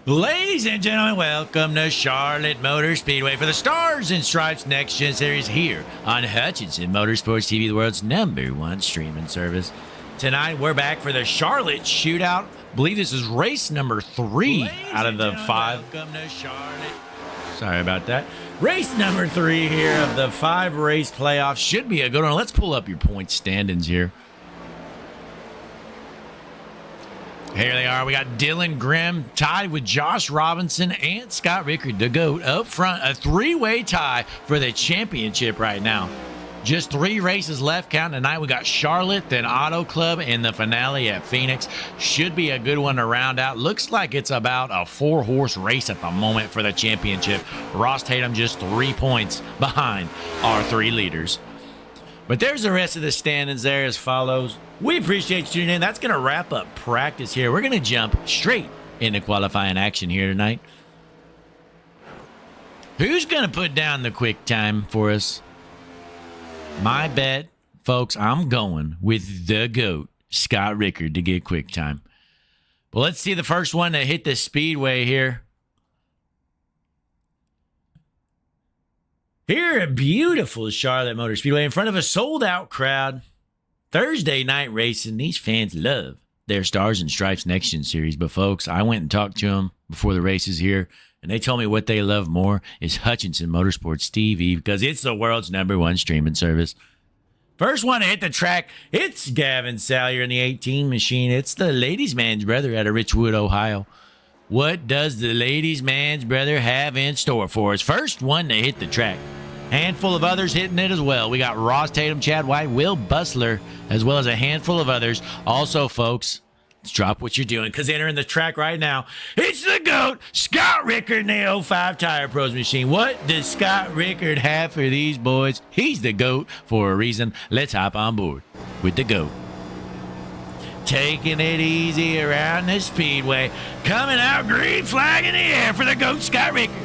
Ladies and gentlemen, welcome to Charlotte Motor Speedway for the Stars and Stripes Next Gen Series here on Hutchinson Motorsports TV, the world's #1 streaming service. Tonight, we're back for the Charlotte Shootout. I believe this is race number 3 out of the 5. Welcome to Charlotte. Sorry about that. Race number 3 here of the 5-race playoffs. Should be a good one. Let's pull up your point standings here. Here they are. We got Dylan Grimm tied with Josh Robinson and Scott Rickard, the GOAT, up front. A 3-way tie for the championship right now. Just 3 races left counting tonight. We got Charlotte, then Auto Club, and the finale at Phoenix. Should be a good one to round out. Looks like it's about a 4-horse race at the moment for the championship. Ross Tatum just 3 points behind our 3 leaders. But there's the rest of the standings there as follows. We appreciate you tuning in. That's going to wrap up practice here. We're going to jump straight into qualifying action here tonight. Who's going to put down the quick time for us? My bet, folks, I'm going with the GOAT, Scott Rickard, to get quick time. But let's see the first one to hit the speedway here. Here at beautiful Charlotte Motor Speedway in front of a sold-out crowd. Thursday night racing. These fans love their Stars and Stripes Next Gen Series. But, folks, I went and talked to them before the races here, and they told me what they love more is Hutchinson Motorsports TV because it's the world's #1 streaming service. First one to hit the track, it's Gavin Salyer in the 18 machine. It's the ladies' man's brother out of Richwood, Ohio. What does the ladies' man's brother have in store for us? First one to hit the track. Handful of others hitting it as well. We got Ross Tatum, Chad White, Will Bustler, as well as a handful of others. Also, folks, let's drop what you're doing because entering the track right now, it's the GOAT, Scott Rickard in the 05 Tire Pros machine. What does Scott Rickard have for these boys? He's the GOAT for a reason. Let's hop on board with the GOAT. Taking it easy around the speedway. Coming out, green flag in the air for the GOAT, Scott Rickard.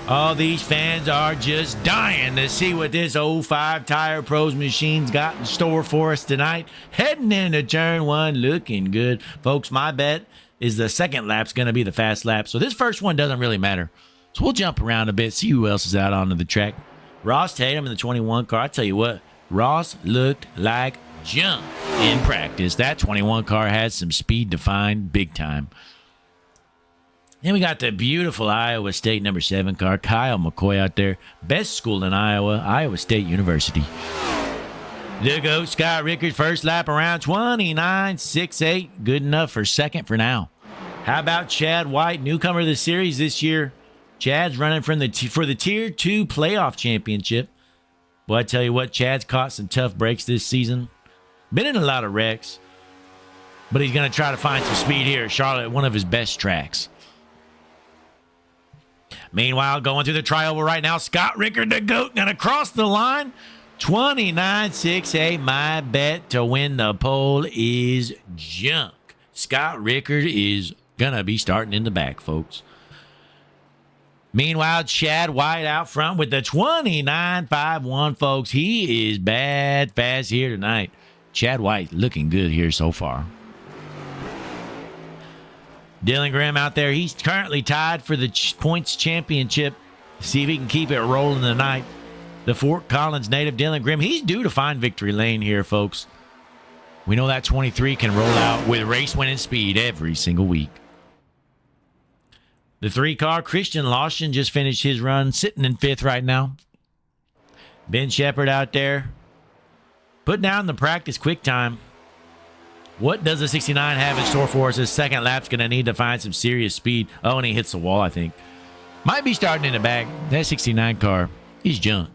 All these fans are just dying to see what this 05 Tire Pros machine's got in store for us tonight. Heading into turn 1, looking good. Folks, my bet is the second lap's going to be the fast lap. So this first one doesn't really matter. So we'll jump around a bit, see who else is out onto the track. Ross Tatum in the 21 car. I tell you what, Ross looked like junk in practice. That 21 car had some speed defined big time. Then we got the beautiful Iowa State #7 car, Kyle McCoy out there. Best school in Iowa, Iowa State University. The GOAT, Scott Rickard, first lap around 29.68. Good enough for second for now. How about Chad White, newcomer of the series this year? Chad's running for the Tier 2 playoff championship. Well, I tell you what, Chad's caught some tough breaks this season. Been in a lot of wrecks. But he's going to try to find some speed here at Charlotte, one of his best tracks. Meanwhile, going through the trioval right now, Scott Rickard, the GOAT, going to cross the line. 29.68. My bet to win the pole is junk. Scott Rickard is going to be starting in the back, folks. Meanwhile, Chad White out front with the 29.51, folks. He is bad fast here tonight. Chad White looking good here so far. Dylan Grimm out there. He's currently tied for the points championship. See if he can keep it rolling tonight. The Fort Collins native Dylan Grimm, he's due to find victory lane here, folks. We know that 23 can roll out with race-winning speed every single week. The 3-car, Christian Lawson, just finished his run, sitting in 5th right now. Ben Shepard out there. Put down the practice quick time. What does the 69 have in store for us? His second lap's going to need to find some serious speed. Oh, and he hits the wall, I think. Might be starting in the back. That 69 car, he's junk.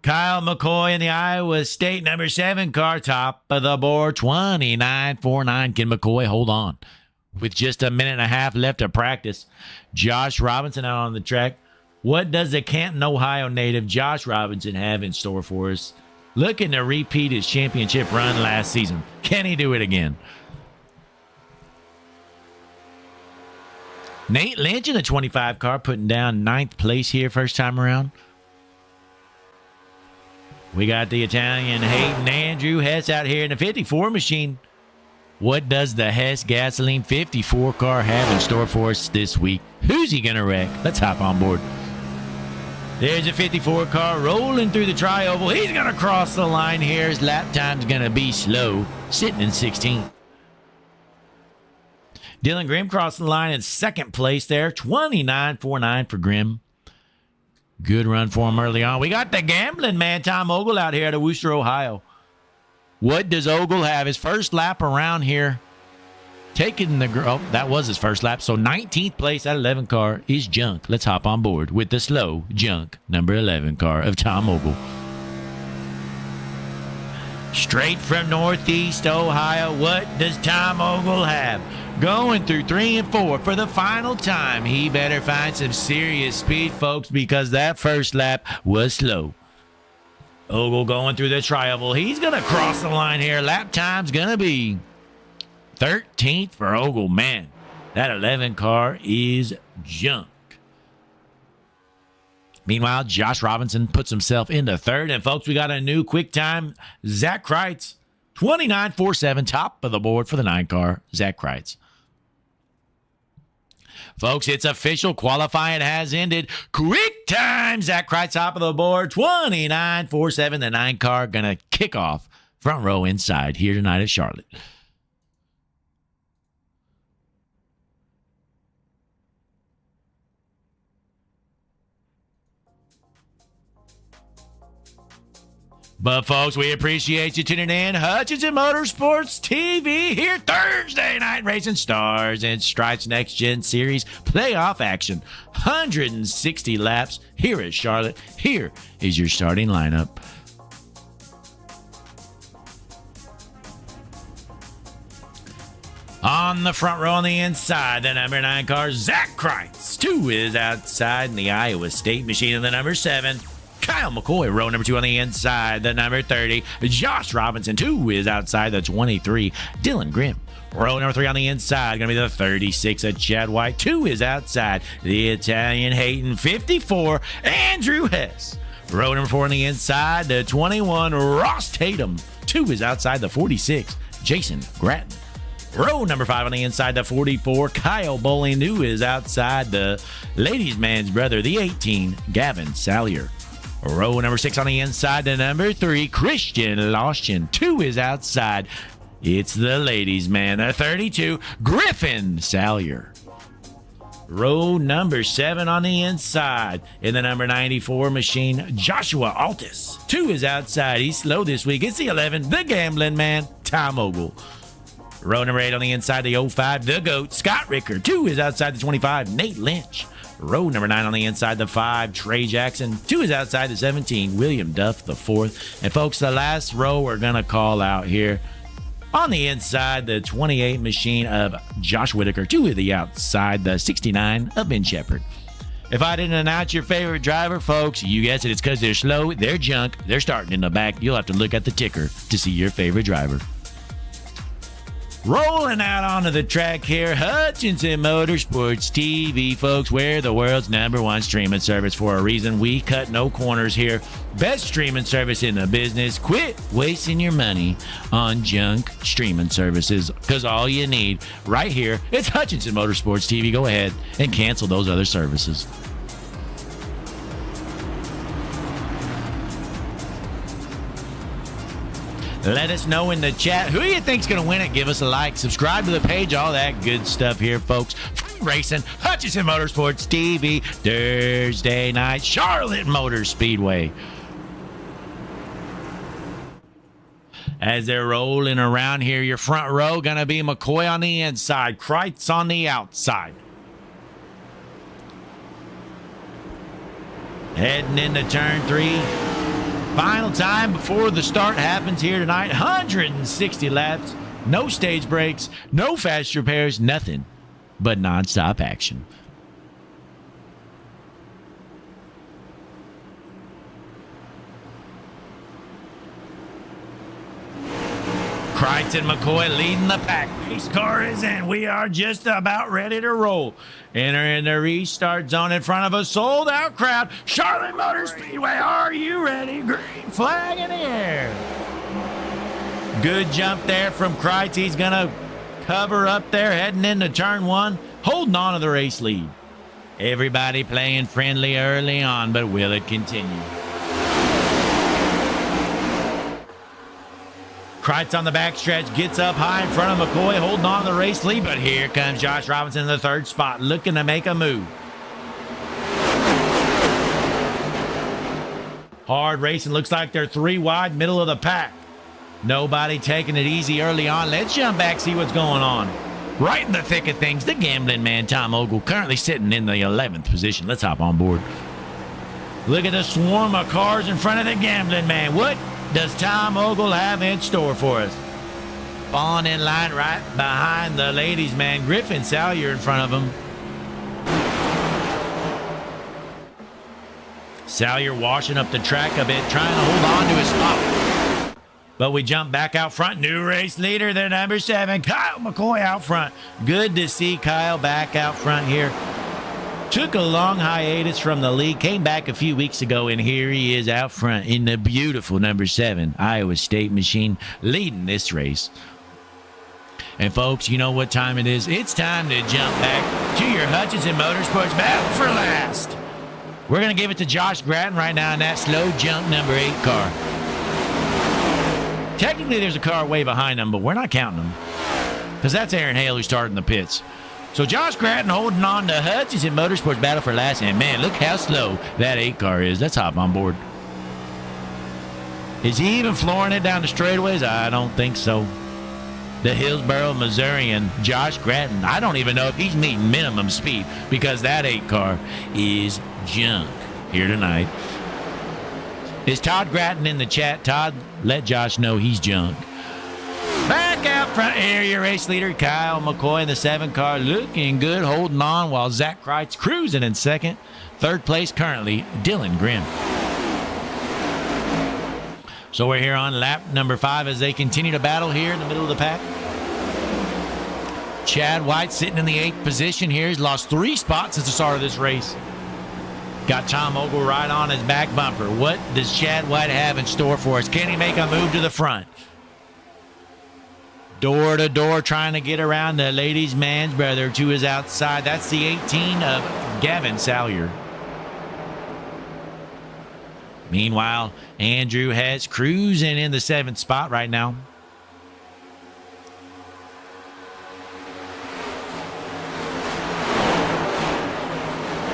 Kyle McCoy in the Iowa State #7 car, top of the board, 29.49. Can McCoy hold on? With just a minute and a half left of practice. Josh Robinson out on the track. What does the Canton, Ohio native Josh Robinson have in store for us? Looking to repeat his championship run last season. Can he do it again? Nate Lynch in the 25 car putting down 9th place here first time around. We got the Italian Hayden Andrew Hess out here in the 54 machine. What does the Hess Gasoline 54 car have in store for us this week? Who's he going to wreck? Let's hop on board. There's a 54 car rolling through the tri-oval. He's going to cross the line here. His lap time's going to be slow, sitting in 16th. Dylan Grimm crossing the line in second place there. 29.49 for Grimm. Good run for him early on. We got the gambling man, Tom Ogle, out here out of Wooster, Ohio. What does Ogle have? His first lap around here. Taking the... Oh, that was his first lap. So 19th place at 11 car is junk. Let's hop on board with the slow junk number 11 car of Tom Ogle. Straight from Northeast Ohio, what does Tom Ogle have? Going through 3 and 4 for the final time. He better find some serious speed, folks, because that first lap was slow. Ogle going through the tri-oval. He's going to cross the line here. Lap time's going to be 13th for Ogle. Man, that 11 car is junk. Meanwhile, Josh Robinson puts himself into third. And, folks, we got a new quick time. Zach Kreitz, 29.47, top of the board for the 9 car. Zach Kreitz. Folks, it's official. Qualifying has ended. Quick time. Zach Kreitz, top of the board. 29.47. The 9 car going to kick off front row inside here tonight at Charlotte. But, folks, we appreciate you tuning in. Hutchinson Motorsports TV here Thursday night racing stars and stripes next gen series playoff action. 160 laps here at Charlotte. Here is your starting lineup. On the front row on the inside, the number 9 car, Zach Kreitz. 2 is outside in the Iowa State machine in the number 7. Kyle McCoy, row number 2 on the inside, the number 30. Josh Robinson, 2 is outside, the 23. Dylan Grimm, row number 3 on the inside, going to be the 36 of Chad White. 2 is outside, the Italian Hayton, 54. Andrew Hess, row number 4 on the inside, the 21. Ross Tatum, 2 is outside, the 46. Jason Gratton. Row number 5 on the inside, the 44. Kyle Bowling, 2 is outside, the ladies' man's brother, the 18. Gavin Salyer. Row number 6 on the inside, the number 3, Christian Loshin. 2 is outside. It's the ladies' man, the 32, Griffin Salyer. Row number 7 on the inside, in the number 94 machine, Joshua Altus. 2 is outside. He's slow this week. It's the 11, the gambling man, Tom Ogle. Row number 8 on the inside, the 05, the GOAT, Scott Ricker. 2 is outside, the 25, Nate Lynch. Row number 9 on the inside, the 5, Trey Jackson. 2 is outside, the 17, William Duff, the 4th. And, folks, the last row we're going to call out here. On the inside, the 28 machine of Josh Whitaker. 2 is the outside, the 69 of Ben Shepard. If I didn't announce your favorite driver, folks, you guessed it. It's because they're slow, they're junk, they're starting in the back. You'll have to look at the ticker to see your favorite driver. Rolling out onto the track here, Hutchinson Motorsports TV, folks. We're the world's #1 streaming service for a reason. We cut no corners here. Best streaming service in the business. Quit wasting your money on junk streaming services, because all you need right here is Hutchinson Motorsports TV. Go ahead and cancel those other services. Let us know in the chat who you think's going to win it. Give us a like, subscribe to the page, all that good stuff here, folks. Free racing, Hutchinson Motorsports TV, Thursday night, Charlotte Motor Speedway. As they're rolling around here, your front row going to be McCoy on the inside, Kreitz on the outside. Heading into turn 3. Final time before the start happens here tonight. 160 laps, no stage breaks, no fast repairs, nothing but nonstop action. Kreitz and McCoy leading the pack. Race car is in. We are just about ready to roll. Entering the restart zone in front of a sold-out crowd. Charlotte Motor Speedway, are you ready? Green flag in the air. Good jump there from Kreitz. He's going to cover up there heading into turn one, holding on to the race lead. Everybody playing friendly early on, but will it continue? Kreitz on the backstretch gets up high in front of McCoy, holding on to the race lead, but here comes Josh Robinson in the third spot, looking to make a move. Hard racing, looks like they're 3 wide, middle of the pack. Nobody taking it easy early on. Let's jump back, see what's going on. Right in the thick of things, the gambling man, Tom Ogle, currently sitting in the 11th position. Let's hop on board. Look at the swarm of cars in front of the gambling man. What does Tom Ogle have in store for us? Falling in line right behind the ladies' man, Griffin Salyer in front of him. Salyer washing up the track a bit, trying to hold on to his spot. But we jump back out front. New race leader, the number 7, Kyle McCoy out front. Good to see Kyle back out front here. Took a long hiatus from the league, came back a few weeks ago, and here he is out front in the beautiful number 7 Iowa State machine, leading this race. And folks, you know what time it is? It's time to jump back to your Hutchinson Motorsports battle for last. We're going to give it to Josh Gratton right now in that slow junk number 8 car. Technically, there's a car way behind him, but we're not counting him, because that's Aaron Hale who started in the pits. So Josh Gratton holding on to Hutchinson Motorsports battle for last. And man, look how slow that 8 car is. Let's hop on board. Is he even flooring it down the straightaways? I don't think so. The Hillsboro, Missourian Josh Gratton, I don't even know if he's meeting minimum speed, because that 8 car is junk here tonight. Is Todd Gratton in the chat? Todd, let Josh know he's junk. Back out front here, your race leader, Kyle McCoy in the 7 car, looking good, holding on, while Zach Kreitz cruising in second. Third place currently, Dylan Grimm. So we're here on lap number 5 as they continue to battle here in the middle of the pack. Chad White sitting in the 8th position here. He's lost 3 spots since the start of this race. Got Tom Ogle right on his back bumper. What does Chad White have in store for us? Can he make a move to the front? Door to door, trying to get around the ladies' man's brother to his outside. That's the 18 of Gavin Salyer. Meanwhile, Andrew Hess cruising in the 7th spot right now.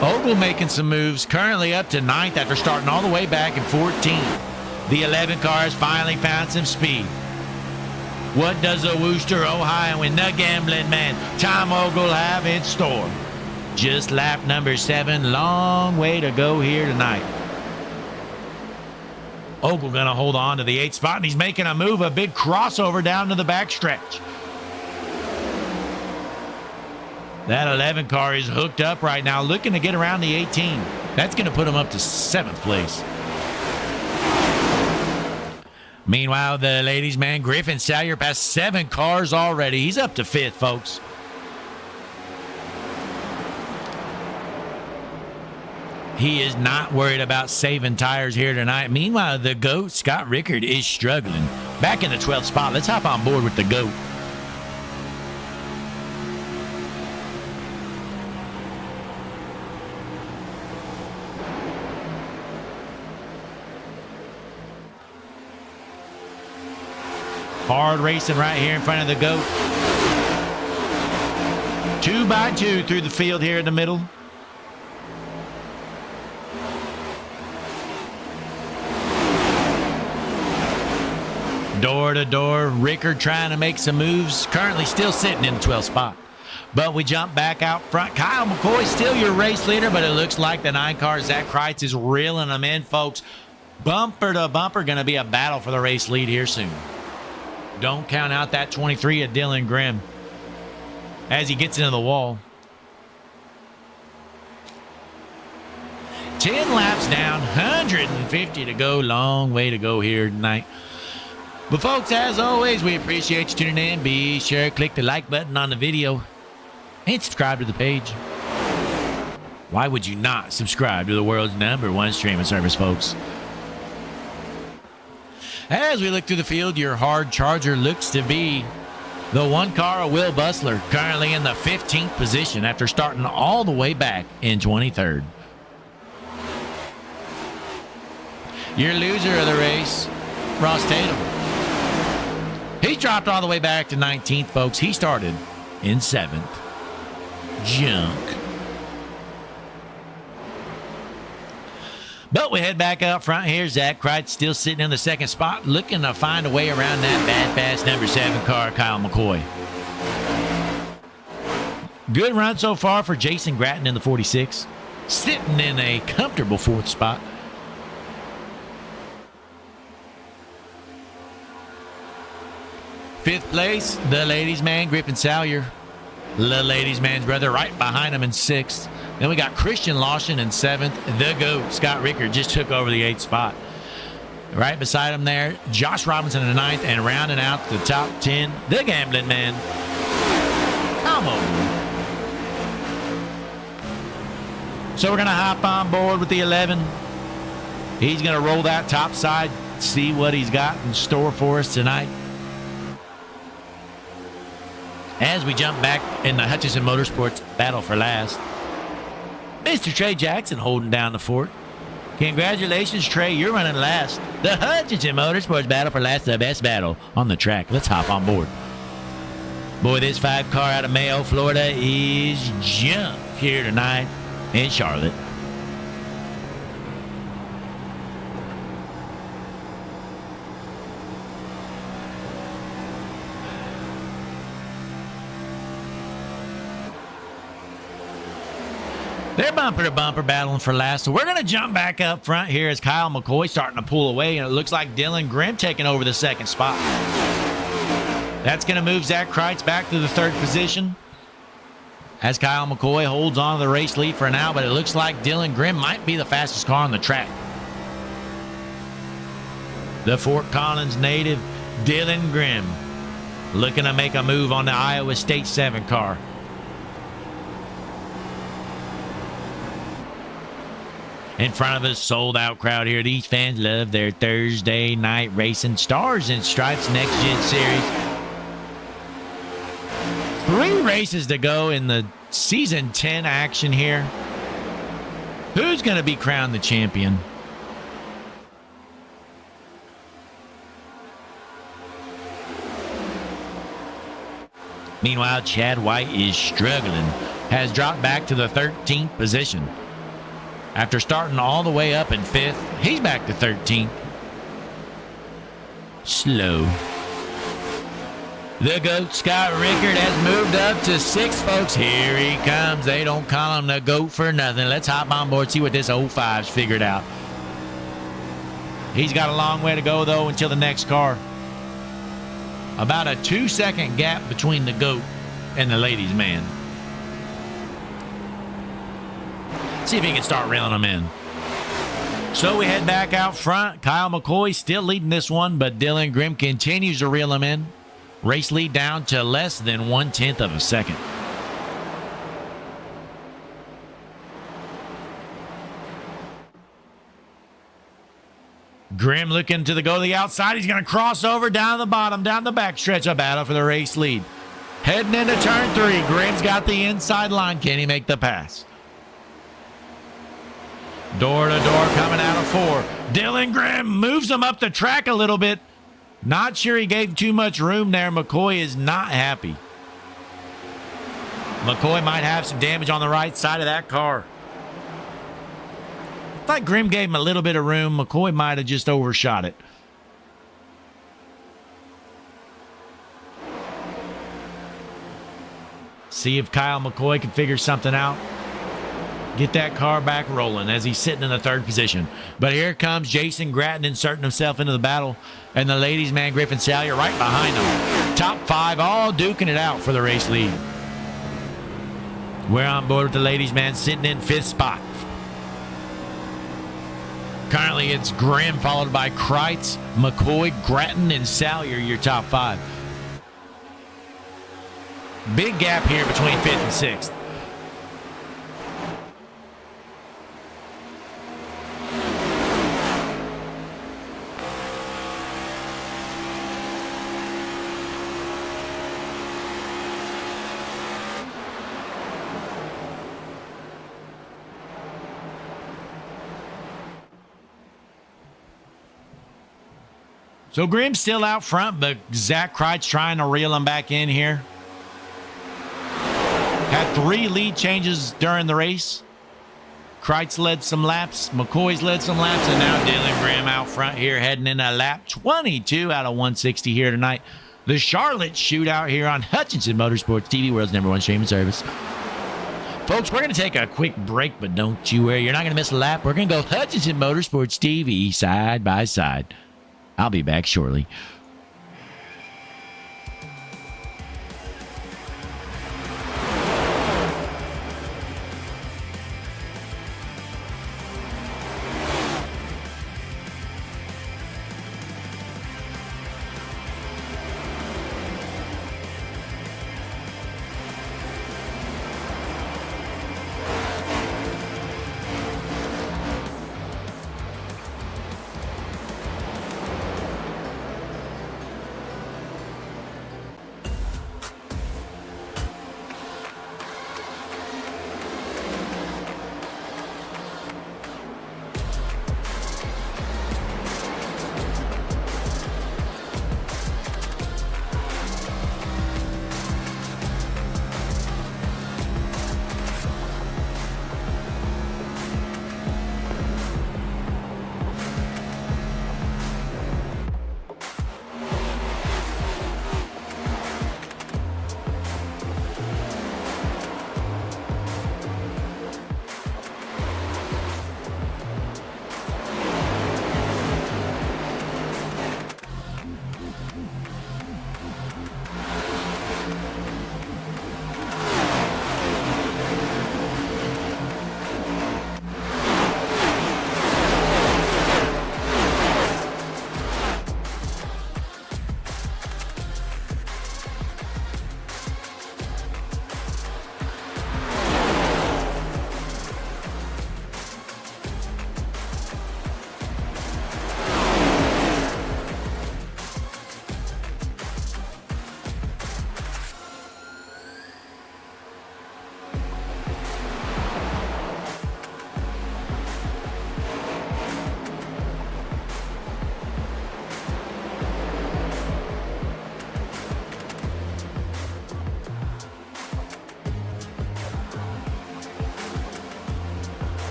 Ogle making some moves, currently up to 9th after starting all the way back in 14th. The 11 car has finally found some speed. What does the Wooster, Ohio, and the gambling man, Tom Ogle, have in store? Just lap number 7, long way to go here tonight. Ogle going to hold on to the 8th spot, and he's making a move, a big crossover down to the backstretch. That 11 car is hooked up right now, looking to get around the 18. That's going to put him up to 7th place. Meanwhile, the ladies' man, Griffin Salyer, passed 7 cars already. He's up to 5th, folks. He is not worried about saving tires here tonight. Meanwhile, the GOAT, Scott Rickard, is struggling. Back in the 12th spot. Let's hop on board with the GOAT. Hard racing right here in front of the GOAT. 2 by 2 through the field here in the middle. Door to door, Rickard trying to make some moves. Currently still sitting in the 12th spot. But we jump back out front. Kyle McCoy still your race leader, but it looks like the 9 car, Zach Kreitz, is reeling them in, folks. Bumper to bumper, going to be a battle for the race lead here soon. Don't count out that 23 of Dylan Grimm as he gets into the wall. 10 laps down, 150 to go. Long way to go here tonight. But folks, as always, we appreciate you tuning in. Be sure to click the like button on the video and subscribe to the page. Why would you not subscribe to the world's #1 streaming service, folks? As we look through the field, your hard charger looks to be The one car of Will Bustler currently in the 15th position after starting all the way back in 23rd. Your loser of the race, Ross Tatum. He dropped all the way back to 19th, folks. He started in 7th. Junk. But we head back up front here. Zach Kreitz still sitting in the second spot, looking to find a way around that bad, fast number 7 car, Kyle McCoy. Good run so far for Jason Gratton in the 46, sitting in a comfortable 4th spot. Fifth place, the ladies' man, Griffin Salyer. The ladies' man's brother right behind him in 6th. Then we got Christian Lawson in 7th. The GOAT, Scott Rickard, just took over the 8th spot. Right beside him there, Josh Robinson in the 9th, and rounding out the top 10, the gambling man. Come on. So we're going to hop on board with the 11. He's going to roll that top side, see what he's got in store for us tonight. As we jump back in the Hutchinson Motorsports battle for last. Mr. Trey Jackson holding down the fort. Congratulations, Trey. You're running last. The Hutchinson Motorsports battle for last, the best battle on the track. Let's hop on board. Boy, this 5 car out of Mayo, Florida is junk here tonight in Charlotte. They're bumper to bumper battling for last. So we're going to jump back up front here as Kyle McCoy starting to pull away. And it looks like Dylan Grimm taking over the 2nd spot. That's going to move Zach Kreitz back to the 3rd position. As Kyle McCoy holds on to the race lead for now. But it looks like Dylan Grimm might be the fastest car on the track. The Fort Collins native, Dylan Grimm, looking to make a move on the Iowa State 7 car. In front of a sold-out crowd here. These fans love their Thursday night racing. Stars and Stripes Next Gen Series. 3 races to go in the Season 10 action here. Who's going to be crowned the champion? Meanwhile, Chad White is struggling. Has dropped back to the 13th position. After starting all the way up in 5th, he's back to 13th. Slow. The GOAT, Scott Rickard, has moved up to 6th, folks. Here he comes. They don't call him the GOAT for nothing. Let's hop on board, see what this 05's figured out. He's got a long way to go, though, until the next car. About a 2-second gap between the GOAT and the ladies' man. See if he can start reeling them in. So we head back out front. Kyle McCoy still leading this one, but Dylan Grimm continues to reel him in. Race lead down to less than 1/10 of a second. Grimm looking to go to the outside. He's going to cross over down the bottom, down the back stretch of battle for the race lead. Heading into turn 3. Grimm's got the inside line. Can he make the pass? Door to door coming out of 4. Dylan Grimm moves him up the track a little bit. Not sure he gave too much room there. McCoy is not happy. McCoy might have some damage on the right side of that car. I thought Grimm gave him a little bit of room. McCoy might have just overshot it. See if Kyle McCoy can figure something out. Get that car back rolling as he's sitting in the 3rd position. But here comes Jason Gratton inserting himself into the battle. And the ladies' man, Griffin Salyer, right behind him. Top 5 all duking it out for the race lead. We're on board with the ladies' man sitting in 5th spot. Currently, it's Grimm followed by Kreitz, McCoy, Gratton, and Salyer, your top 5. Big gap here between 5th and 6th. So Grimm's still out front, but Zach Kreitz trying to reel him back in here. Had 3 lead changes during the race. Kreitz led some laps. McCoy's led some laps. And now Dylan Grimm out front here heading in a lap 22 out of 160 here tonight. The Charlotte Shootout here on Hutchinson Motorsports TV, world's #1 streaming service. Folks, we're going to take a quick break, but don't you worry. You're not going to miss a lap. We're going to go Hutchinson Motorsports TV side by side. I'll be back shortly.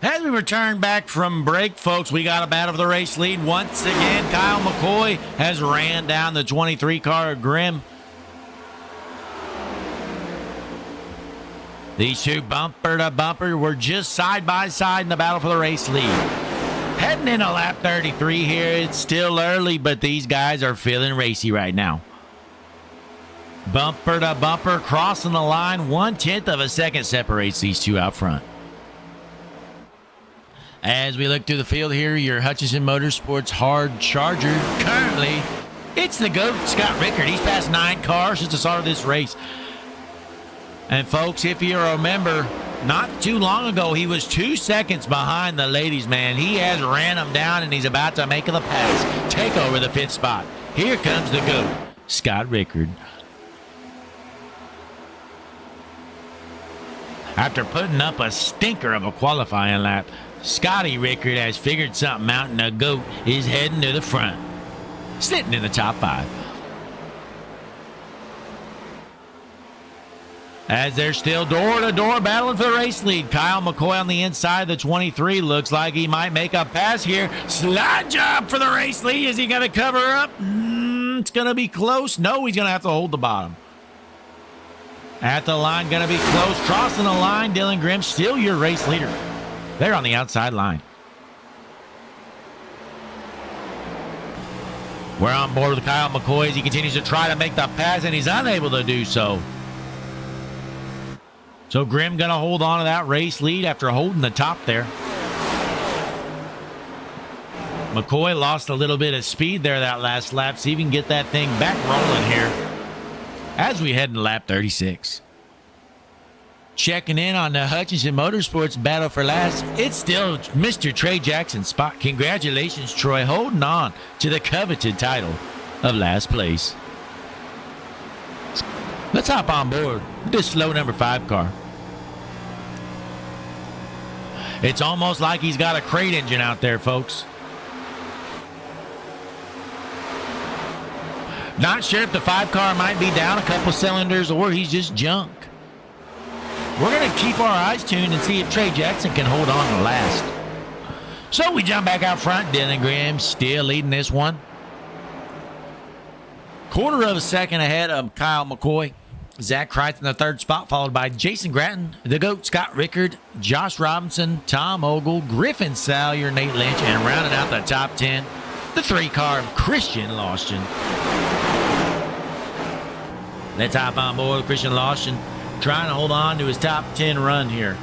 As we return back from break, folks, we got a battle for the race lead. Once again, Kyle McCoy has ran down the 23 car of Grimm. These two bumper to bumper were just side by side in the battle for the race lead. Heading into lap 33 here. It's still early, but these guys are feeling racy right now. Bumper to bumper, crossing the line. 1/10 of a second separates these two out front. As we look through the field here, your Hutchinson Motorsports hard charger. Currently, it's the GOAT, Scott Rickard. He's passed 9 cars since the start of this race. And folks, if you remember, not too long ago, he was 2 seconds behind the ladies, man. He has ran them down, and he's about to make the pass. Take over the 5th spot. Here comes the GOAT, Scott Rickard. After putting up a stinker of a qualifying lap, Scotty Rickard has figured something out, and the GOAT is heading to the front, sitting in the top 5. As they're still door-to-door battling for the race lead, Kyle McCoy on the inside of the 23 looks like he might make a pass here. Slide job for the race lead. Is he going to cover up? It's going to be close. No, he's going to have to hold the bottom. At the line, going to be close. Crossing the line, Dylan Grimm, still your race leader. They're on the outside line. We're on board with Kyle McCoy as he continues to try to make the pass, and he's unable to do so. So Grimm going to hold on to that race lead after holding the top there. McCoy lost a little bit of speed there that last lap. See if he can get that thing back rolling here as we head into lap 36. Checking in on the Hutchinson Motorsports battle for last, it's still Mr. Trey Jackson's spot. Congratulations, Troy, holding on to the coveted title of last place. Let's hop on board with this slow number 5 car. It's almost like he's got a crate engine out there, folks. Not sure if the 5 car might be down a couple cylinders or he's just junk. We're going to keep our eyes tuned and see if Trey Jackson can hold on to last. So we jump back out front. Dylan Grimm still leading this one. Quarter of a second ahead of Kyle McCoy. Zach Kreitz in the 3rd spot, followed by Jason Gratton, the GOAT, Scott Rickard, Josh Robinson, Tom Ogle, Griffin Salyer, Nate Lynch, and rounding out the top 10, the 3 car of Christian Lawson. Let's hop on board with Christian Lawson, trying to hold on to his top 10 run here.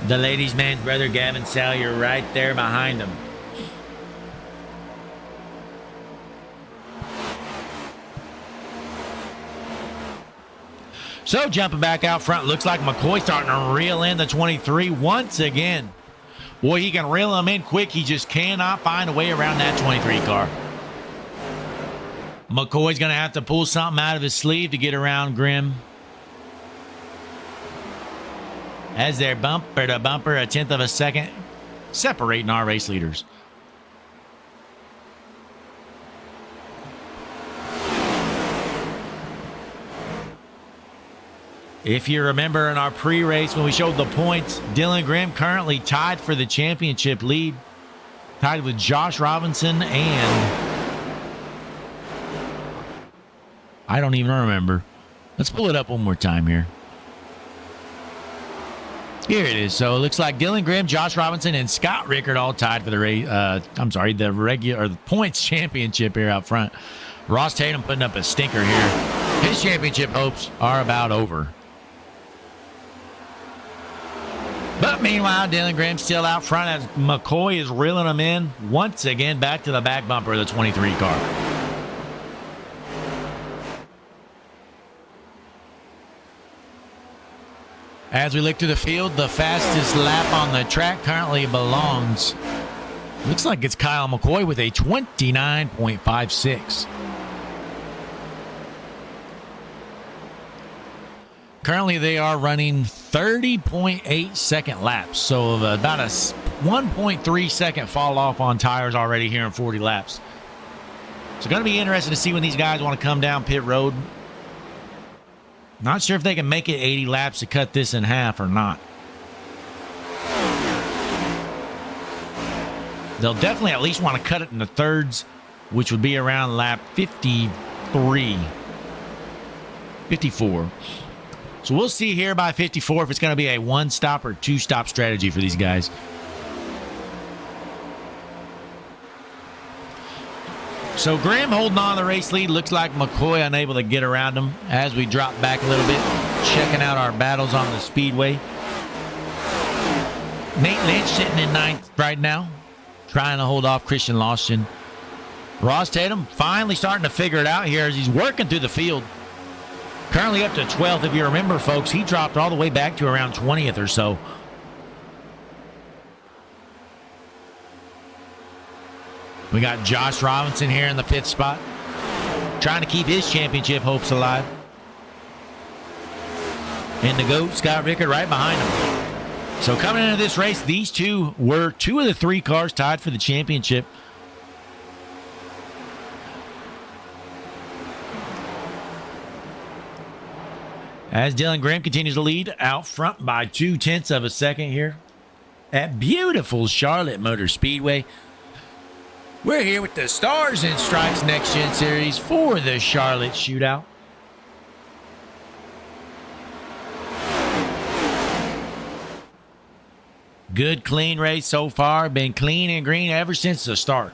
The ladies' man's brother, Gavin Salyer, right there behind him. So jumping back out front, looks like McCoy starting to reel in the 23 once again. Boy, he can reel him in quick. He just cannot find a way around that 23 car. McCoy's going to have to pull something out of his sleeve to get around Grimm. As they're bumper to bumper, 1/10 of a second, separating our race leaders. If you remember in our pre-race when we showed the points, Dylan Grimm currently tied for the championship lead. Tied with Josh Robinson and... I don't even remember. Let's pull it up one more time here. Here it is. So it looks like Dylan Grimm, Josh Robinson, and Scott Rickard all tied for the the points championship here out front. Ross Tatum putting up a stinker here. His championship hopes are about over. But meanwhile, Dylan Grimm's still out front as McCoy is reeling him in once again back to the back bumper of the 23 car. As we look through the field, the fastest lap on the track currently belongs, looks like it's Kyle McCoy with a 29.56. Currently, they are running 30.8 second laps, so about a 1.3 second fall off on tires already here in 40 laps. So it's going to be interesting to see when these guys want to come down pit road. Not sure if they can make it 80 laps to cut this in half or not. They'll definitely at least want to cut it into thirds, which would be around lap 53, 54. So we'll see here by 54 if it's going to be a one-stop or two-stop strategy for these guys. So Grimm holding on to the race lead. Looks like McCoy unable to get around him as we drop back a little bit, checking out our battles on the speedway. Nate Lynch sitting in 9th right now, trying to hold off Christian Lawson. Ross Tatum finally starting to figure it out here as he's working through the field. Currently up to 12th. If you remember, folks, he dropped all the way back to around 20th or so. We got Josh Robinson here in the 5th spot, trying to keep his championship hopes alive. And the GOAT, Scott Rickard, right behind him. So coming into this race, these two were 2 of the 3 cars tied for the championship. As Dylan Grimm continues to lead out front by 0.2 of a second here at beautiful Charlotte Motor Speedway. We're here with the Stars and Stripes Next Gen Series for the Charlotte Shootout. Good, clean race so far. Been clean and green ever since the start.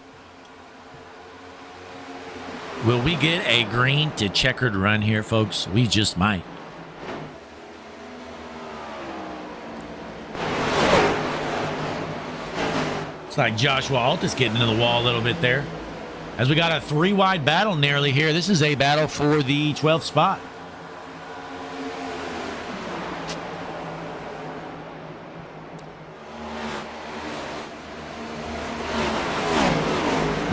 Will we get a green to checkered run here, folks? We just might. Looks like Joshua Alt is getting into the wall a little bit there. As we got a 3-wide battle nearly here. This is a battle for the 12th spot.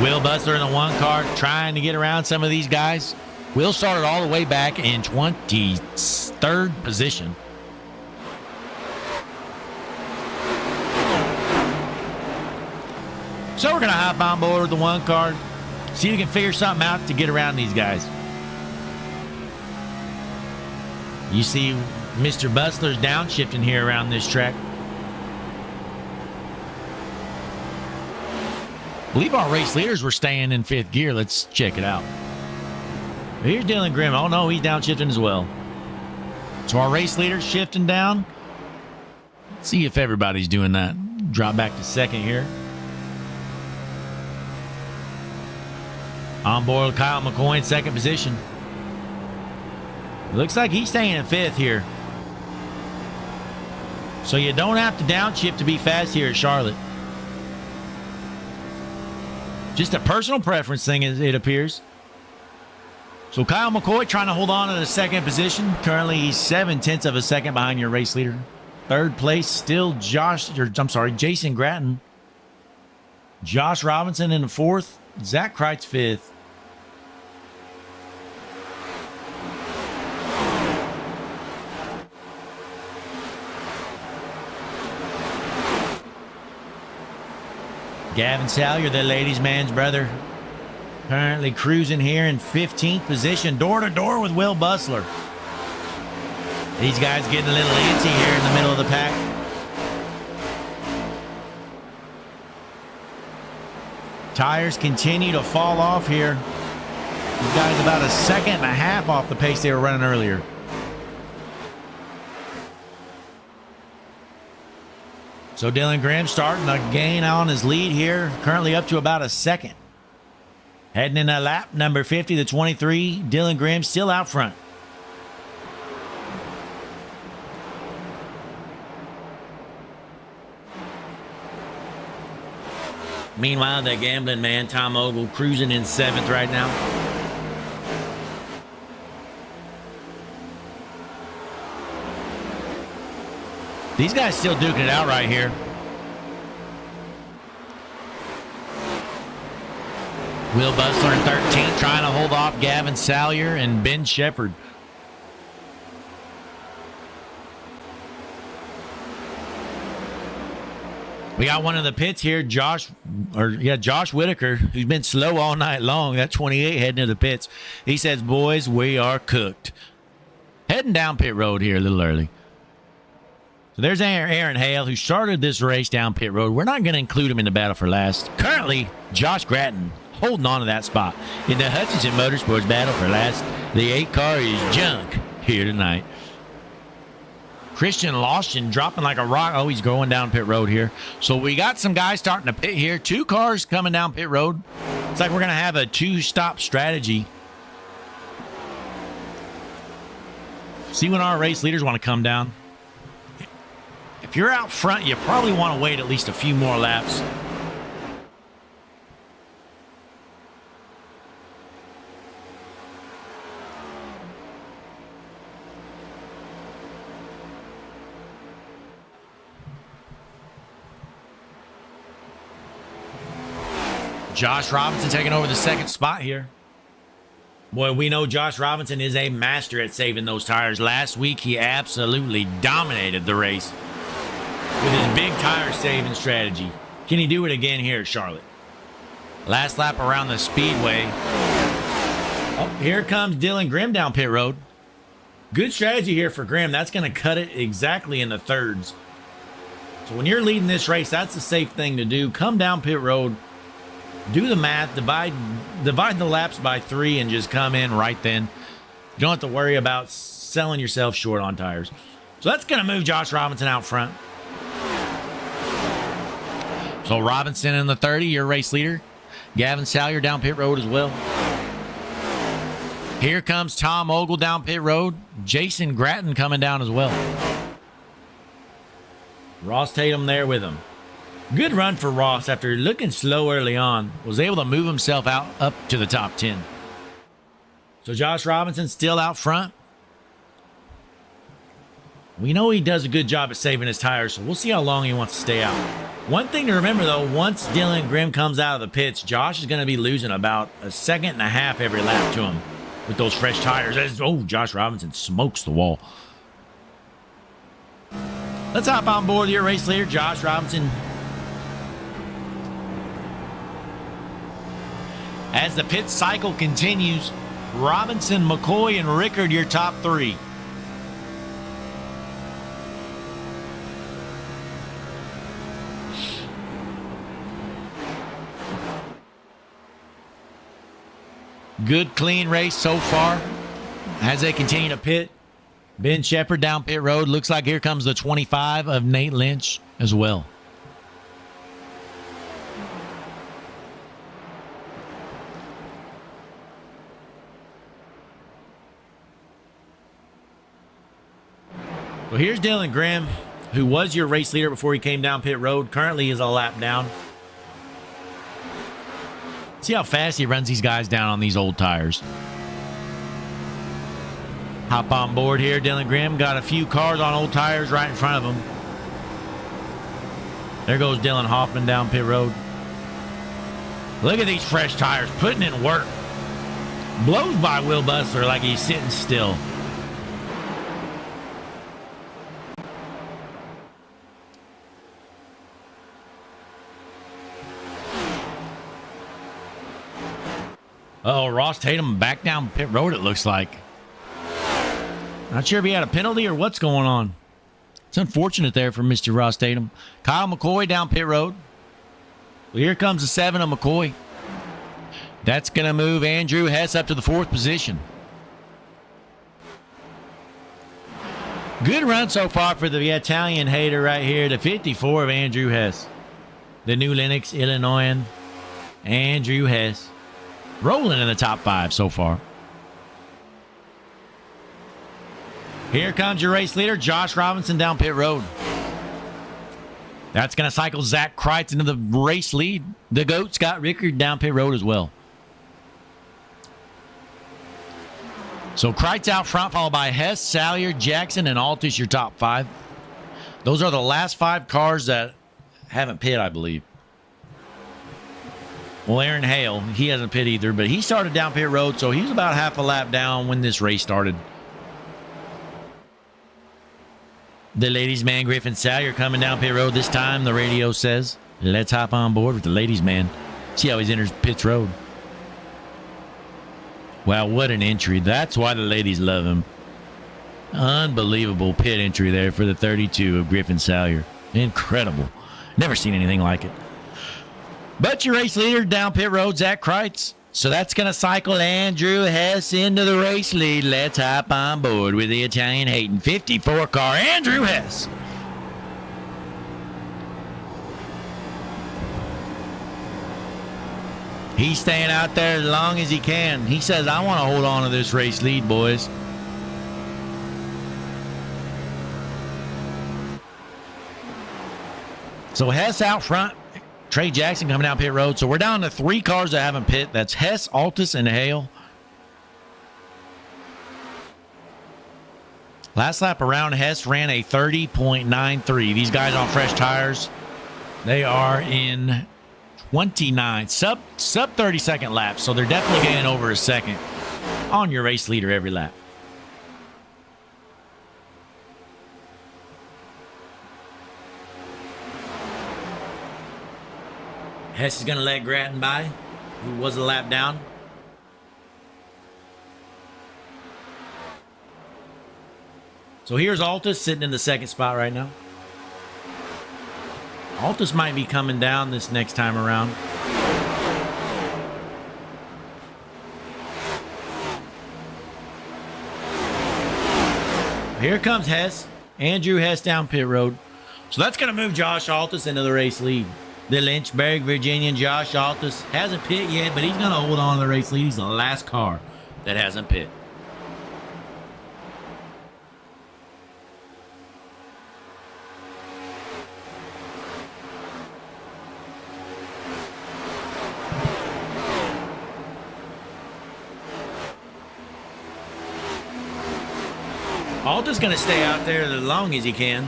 Will Butler in the 1 car trying to get around some of these guys. Will started all the way back in 23rd position. So we're going to hop on board with the 1 car, see if we can figure something out to get around these guys. You see Mr. Butler's downshifting here around this track. I believe our race leaders were staying in 5th gear. Let's check it out. Here's Dylan Grimm. Oh, no, he's downshifting as well. So our race leaders shifting down. Let's see if everybody's doing that. Drop back to 2nd here. On board Kyle McCoy in 2nd position. Looks like he's staying in 5th here. So you don't have to downshift to be fast here at Charlotte. Just a personal preference thing, it appears. So Kyle McCoy trying to hold on to the 2nd position. Currently, he's 0.7 of a second behind your race leader. 3rd place, still Jason Gratton. Josh Robinson in the 4th. Zach Kreitz 5th. Gavin Salyer, the ladies' man's brother, currently cruising here in 15th position, door to door with Will Butler. These guys getting a little antsy here in the middle of the pack. Tires continue to fall off here. These guys about 1.5 seconds off the pace they were running earlier. So Dylan Grimm starting to gain on his lead here, currently up to about 1 second. Heading into lap number 50 to 23, Dylan Grimm still out front. Meanwhile, the gambling man, Tom Ogle, cruising in 7th right now. These guys still duking it out right here. Will Butler in 13th, trying to hold off Gavin Salyer and Ben Shepard. We got one of the pits here, Josh Whitaker, who's been slow all night long. That 28 heading into the pits. He says, boys, we are cooked. Heading down pit road here a little early. So there's Aaron Hale, who started this race down pit road. We're not going to include him in the battle for last. Currently, Josh Gratton holding on to that spot in the Hutchinson Motorsports battle for last. The 8 car is junk here tonight. Christian Lawson dropping like a rock. Oh, he's going down pit road here. So we got some guys starting to pit here. 2 cars coming down pit road. It's like we're going to have a 2-stop strategy. See when our race leaders want to come down. If you're out front, you probably want to wait at least a few more laps. Josh Robinson taking over the 2nd spot here. Boy, we know Josh Robinson is a master at saving those tires. Last week, he absolutely dominated the race with his big tire saving strategy. Can he do it again here at Charlotte? Last lap around the speedway. Oh, here comes Dylan Grimm down pit road. Good strategy here for Grimm. That's going to cut it exactly in the thirds. So when you're leading this race, that's the safe thing to do. Come down pit road. Do the math, divide the laps by 3 and just come in right then. You don't have to worry about selling yourself short on tires. So that's going to move Josh Robinson out front. So Robinson in the 30, your race leader. Gavin Salyer down pit road as well. Here comes Tom Ogle down pit road. Jason Gratton coming down as well. Ross Tatum there with him. Good run for Ross after looking slow early on. Was able to move himself out up to the top 10. So Josh Robinson still out front. We know he does a good job at saving his tires, so we'll see how long he wants to stay out. One thing to remember, though, once Dylan Grimm comes out of the pits, Josh is going to be losing about 1.5 seconds every lap to him with those fresh tires. Oh, Josh Robinson smokes the wall. Let's hop on board your race leader, Josh Robinson. As the pit cycle continues, Robinson, McCoy, and Rickard, your top 3. Good, clean race so far as they continue to pit. Ben Shepard down pit road. Looks like here comes the 25 of Nate Lynch as well. Well, here's Dylan Grimm, who was your race leader before he came down pit road. Currently is a lap down. See how fast he runs these guys down on these old tires. Hop on board here, Dylan Grimm. Got a few cars on old tires right in front of him. There goes Dylan Hoffman down pit road. Look at these fresh tires, putting in work. Blows by Will Bustler like he's sitting still. Oh, Ross Tatum back down pit road, it looks like. Not sure if he had a penalty or what's going on. It's unfortunate there for Mr. Ross Tatum. Kyle McCoy down pit road. Well, here comes the 7 of McCoy. That's going to move Andrew Hess up to the 4th position. Good run so far for the Italian hater right here. The 54 of Andrew Hess. The New Lenox, Illinoisan Andrew Hess. Rolling in the top 5 so far. Here comes your race leader, Josh Robinson down pit road. That's going to cycle Zach Kreitz into the race lead. The GOAT, Scott Rickard, down pit road as well. So Kreitz out front, followed by Hess, Salyer, Jackson, and Altus, your top 5. Those are the last 5 cars that haven't pit, I believe. Well, Aaron Hale, he hasn't pit either, but he started down pit road, so he was about half a lap down when this race started. The ladies' man, Griffin Salyer, coming down pit road this time, the radio says. Let's hop on board with the ladies' man. See how he enters pits road. Wow, what an entry. That's why the ladies love him. Unbelievable pit entry there for the 32 of Griffin Salyer. Incredible. Never seen anything like it. But your race leader down pit road, Zach Kreitz. So that's going to cycle Andrew Hess into the race lead. Let's hop on board with the Italian Hayden 54 car, Andrew Hess. He's staying out there as long as he can. He says, I want to hold on to this race lead, boys. So Hess out front. Trey Jackson coming down pit road. So we're down to 3 cars that haven't pit. That's Hess, Altus, and Hale. Last lap around, Hess ran a 30.93. These guys on fresh tires, they are in 29, sub 30-second laps. So they're definitely getting over a second on your race leader every lap. Hess is going to let Grattan by, who was a lap down. So here's Altus sitting in the second spot right now. Altus might be coming down this next time around. Here comes Hess. Andrew Hess down pit road. So that's going to move Josh Altus into the race lead. The Lynchburg, Virginian Josh Altus hasn't pit yet, but he's going to hold on to the race lead. He's the last car that hasn't pit. Altus going to stay out there as long as he can.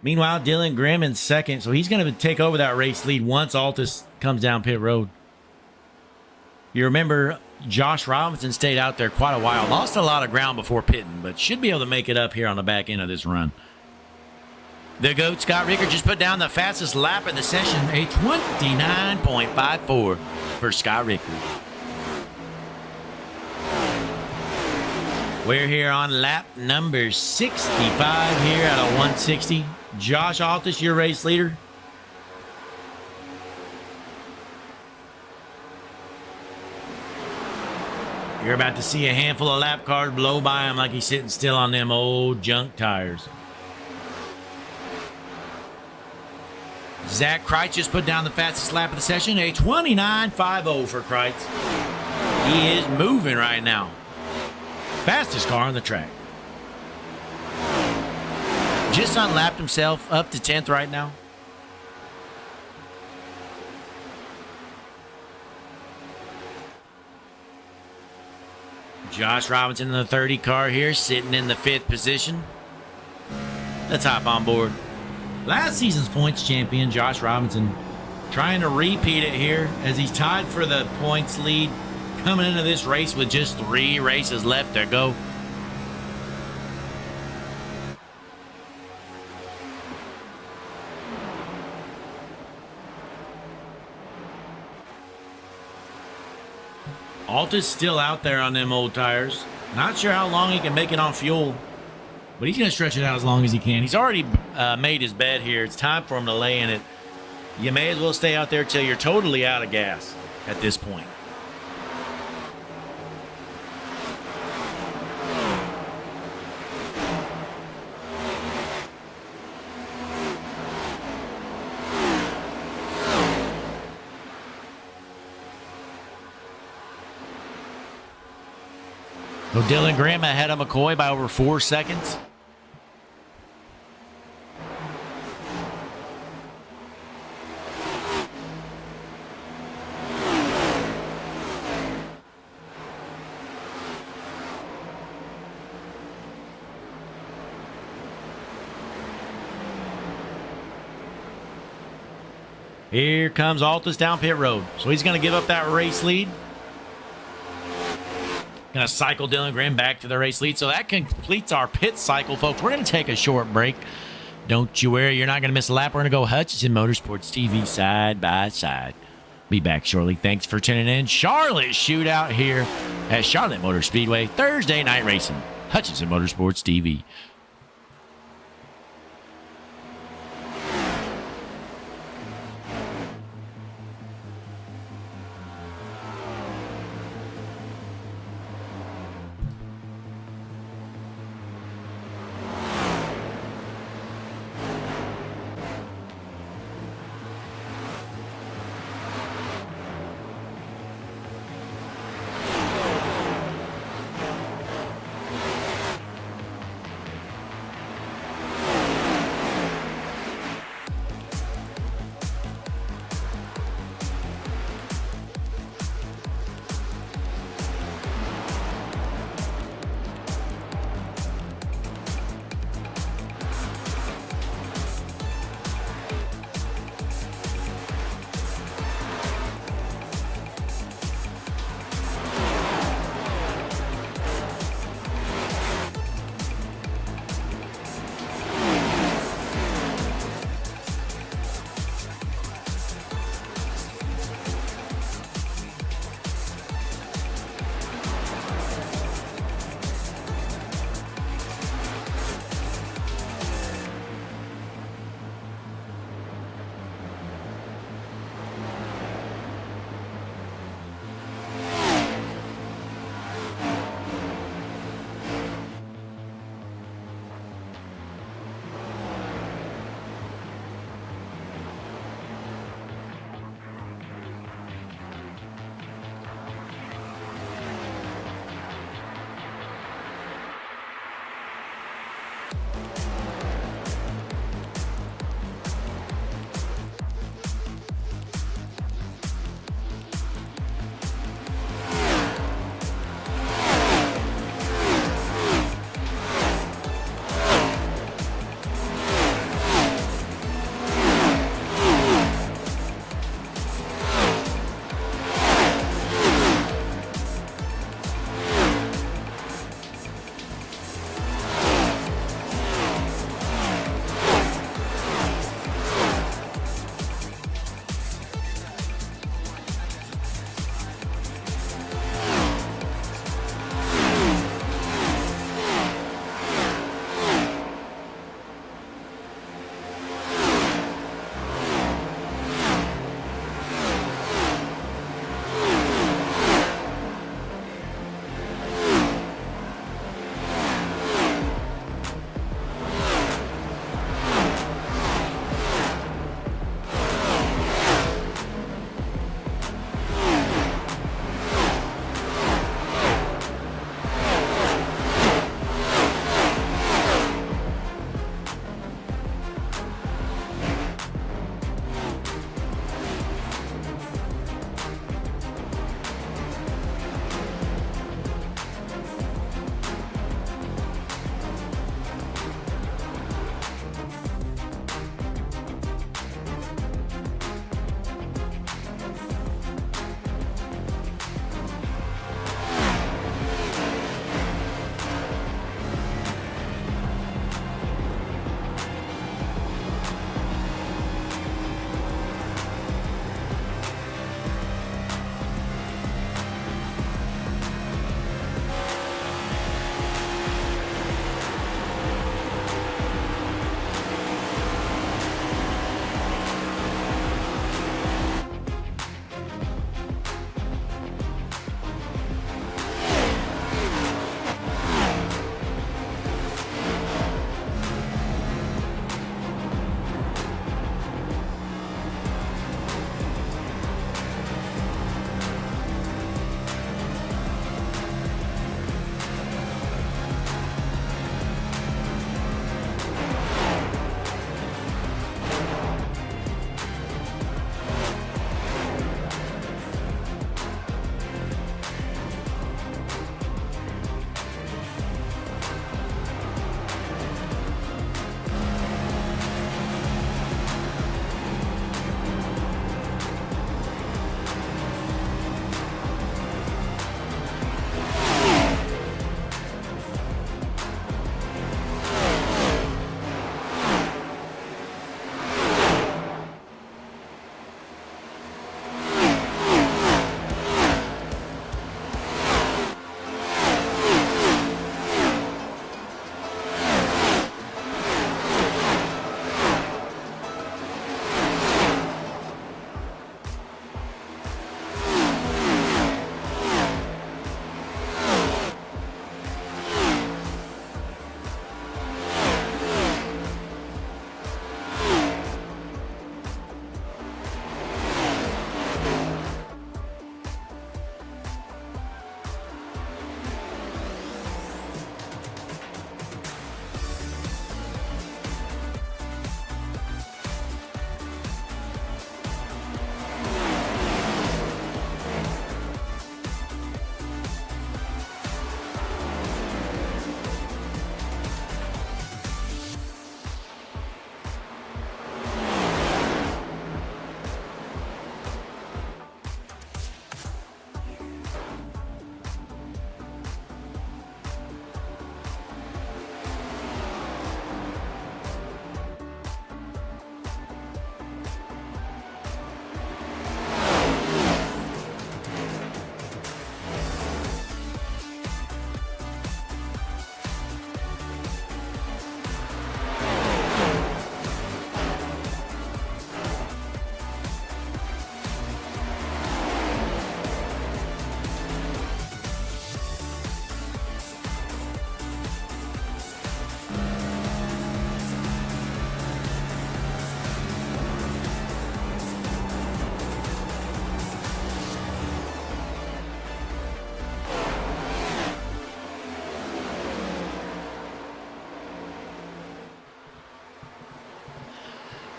Meanwhile, Dylan Grimm in second, so he's going to take over that race lead once Altus comes down pit road. You remember Josh Robinson stayed out there quite a while. Lost a lot of ground before pitting, but should be able to make it up here on the back end of this run. The GOAT, Scott Ricker, just put down the fastest lap in the session, a 29.54 for Scott Ricker. We're here on lap number 65 here out of 160. Josh Altus, your race leader. You're about to see a handful of lap cars blow by him like he's sitting still on them old junk tires. Zach Kreitz just put down the fastest lap of the session, a 29.50 for Kreitz. He is moving right now. Fastest car on the track. Just unlapped himself up to 10th right now. Josh Robinson in the 30 car here, sitting in the 5th position. Let's hop on board. Last season's points champion, Josh Robinson, trying to repeat it here as he's tied for the points lead coming into this race with just 3 races left to go. Altus still out there on them old tires. Not sure how long he can make it on fuel, but he's going to stretch it out as long as he can. He's already made his bed here. It's time for him to lay in it. You may as well stay out there till you're totally out of gas at this point. So Dylan Grimm ahead of McCoy by over 4 seconds. Here comes Altus down pit road. So he's going to give up that race lead. Going to cycle Dylan Grimm back to the race lead. So that completes our pit cycle, folks. We're going to take a short break. Don't you worry. You're not going to miss a lap. We're going to go Hutchinson Motorsports TV side by side. Be back shortly. Thanks for tuning in. Charlotte Shootout here at Charlotte Motor Speedway. Thursday night racing. Hutchinson Motorsports TV.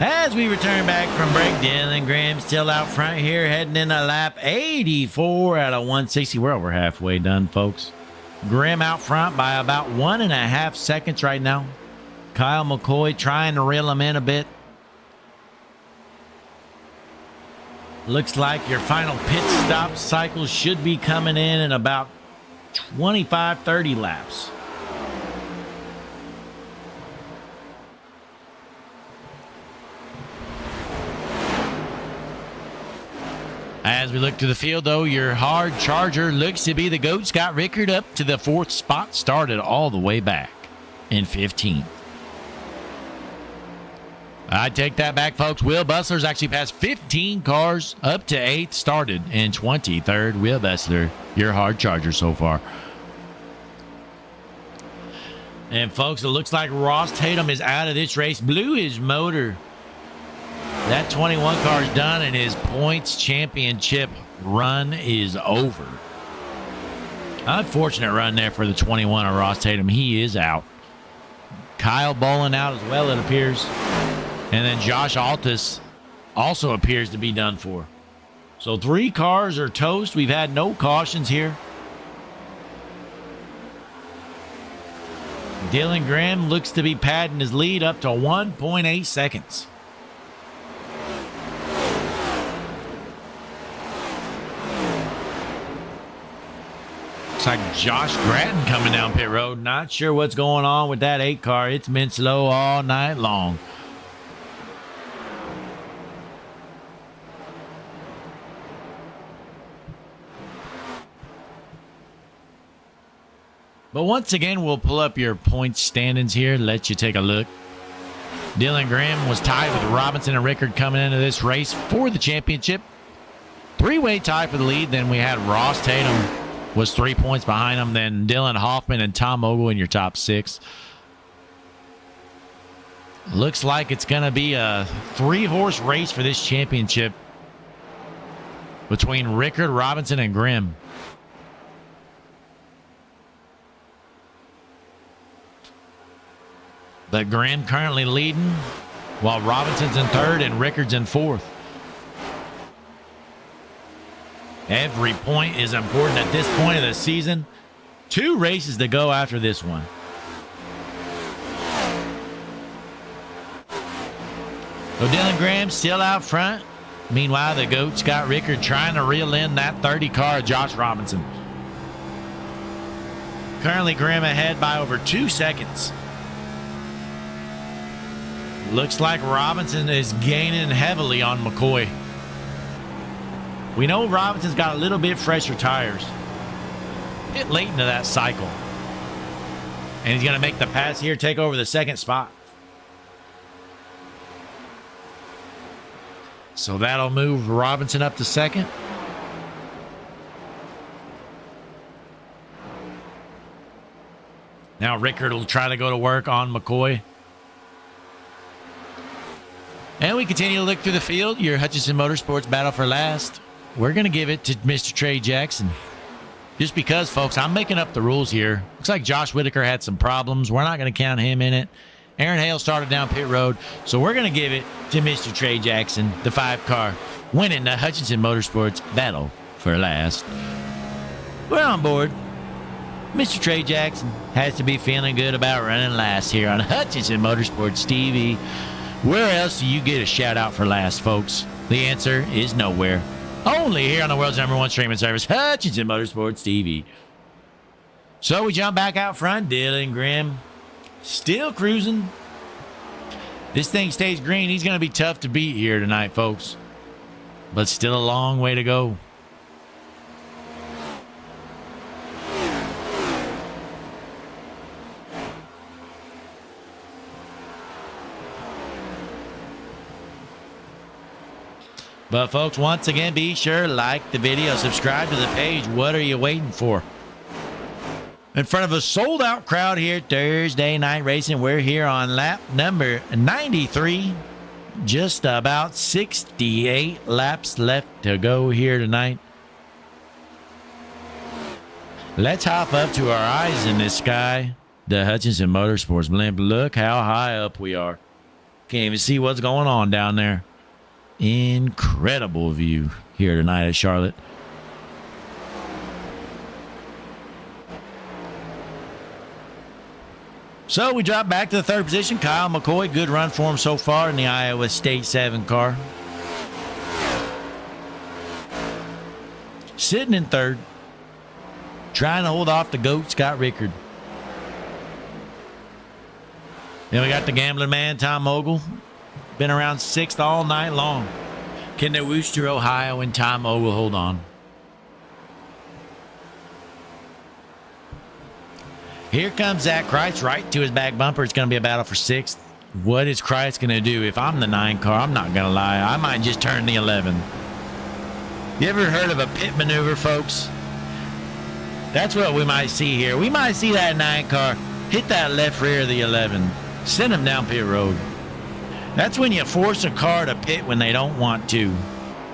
As we return back from break, Dylan Graham still out front here, heading in a lap 84 out of 160. We're over halfway done, folks. Graham out front by about 1.5 seconds right now. Kyle McCoy trying to reel him in a bit. Looks like your final pit stop cycle should be coming in about 25, 30 laps. As we look to the field, though, your hard charger looks to be the GOAT Scott Rickard up to the 4th spot, started all the way back in 15th. I take that back, folks. Will Bustler's actually passed 15 cars up to 8th, started in 23rd. Will Bustler, your hard charger so far. And, folks, it looks like Ross Tatum is out of this race. Blew his motor. That 21 car is done, and his points championship run is over. Unfortunate run there for the 21 of Ross Tatum. He is out. Kyle Bolin out as well, it appears. And then Josh Altus also appears to be done for. So 3 cars are toast. We've had no cautions here. Dylan Graham looks to be padding his lead up to 1.8 seconds. Looks like Josh Gratton coming down pit road. Not sure what's going on with that 8 car. It's been slow all night long. But once again, we'll pull up your points standings here, let you take a look. Dylan Graham was tied with Robinson and Rickard coming into this race for the championship. 3-way tie for the lead. Then we had Ross Tatum was 3 points behind him. Then Dylan Hoffman and Tom Ogle in your top 6. Looks like it's going to be a 3-horse race for this championship between Rickard, Robinson, and Grimm. But Graham currently leading, while Robinson's in 3rd and Rickard's in 4th. Every point is important at this point of the season. 2 races to go after this one. So Dylan Graham still out front. Meanwhile, the GOAT Scott Rickard trying to reel in that 30 car of Josh Robinson. Currently Graham ahead by over 2 seconds. Looks like Robinson is gaining heavily on McCoy. We know Robinson's got a little bit fresher tires. Bit late into that cycle. And he's going to make the pass here, take over the 2nd spot. So that'll move Robinson up to 2nd. Now Rickard will try to go to work on McCoy. And we continue to look through the field. Your Hutchinson Motorsports battle for last. We're going to give it to Mr. Trey Jackson. Just because, folks, I'm making up the rules here. Looks like Josh Whitaker had some problems. We're not going to count him in it. Aaron Hale started down pit road. So we're going to give it to Mr. Trey Jackson, the 5 car, winning the Hutchinson Motorsports battle for last. We're on board. Mr. Trey Jackson has to be feeling good about running last here on Hutchinson Motorsports TV. Where else do you get a shout out for last, folks? The answer is nowhere. Only here on the world's #1 streaming service, Hutchinson Motorsports TV. So we jump back out front. Dylan Graham still cruising. This thing stays green. He's going to be tough to beat here tonight, folks. But still a long way to go. But, folks, once again, be sure to like the video, subscribe to the page. What are you waiting for? In front of a sold-out crowd here, Thursday night racing. We're here on lap number 93. Just about 68 laps left to go here tonight. Let's hop up to our eyes in the sky. The Hutchinson Motorsports blimp. Look how high up we are. Can't even see what's going on down there. Incredible view here tonight at Charlotte. So we drop back to the third position. Kyle McCoy, good run for him so far in the Iowa State 7 car. Sitting in third, trying to hold off the GOAT, Scott Rickard. Then we got the gambling man, Tom Ogle. Been around 6th all night long. Can the Wooster, Ohio, and Tom Ogle hold on? Here comes Zach Kreitz right to his back bumper. It's going to be a battle for 6th. What is Kreitz going to do? If I'm the 9 car, I'm not going to lie, I might just turn the 11. You ever heard of a pit maneuver, folks? That's what we might see here. We might see that 9 car hit that left rear of the 11. Send him down pit road. That's when you force a car to pit when they don't want to.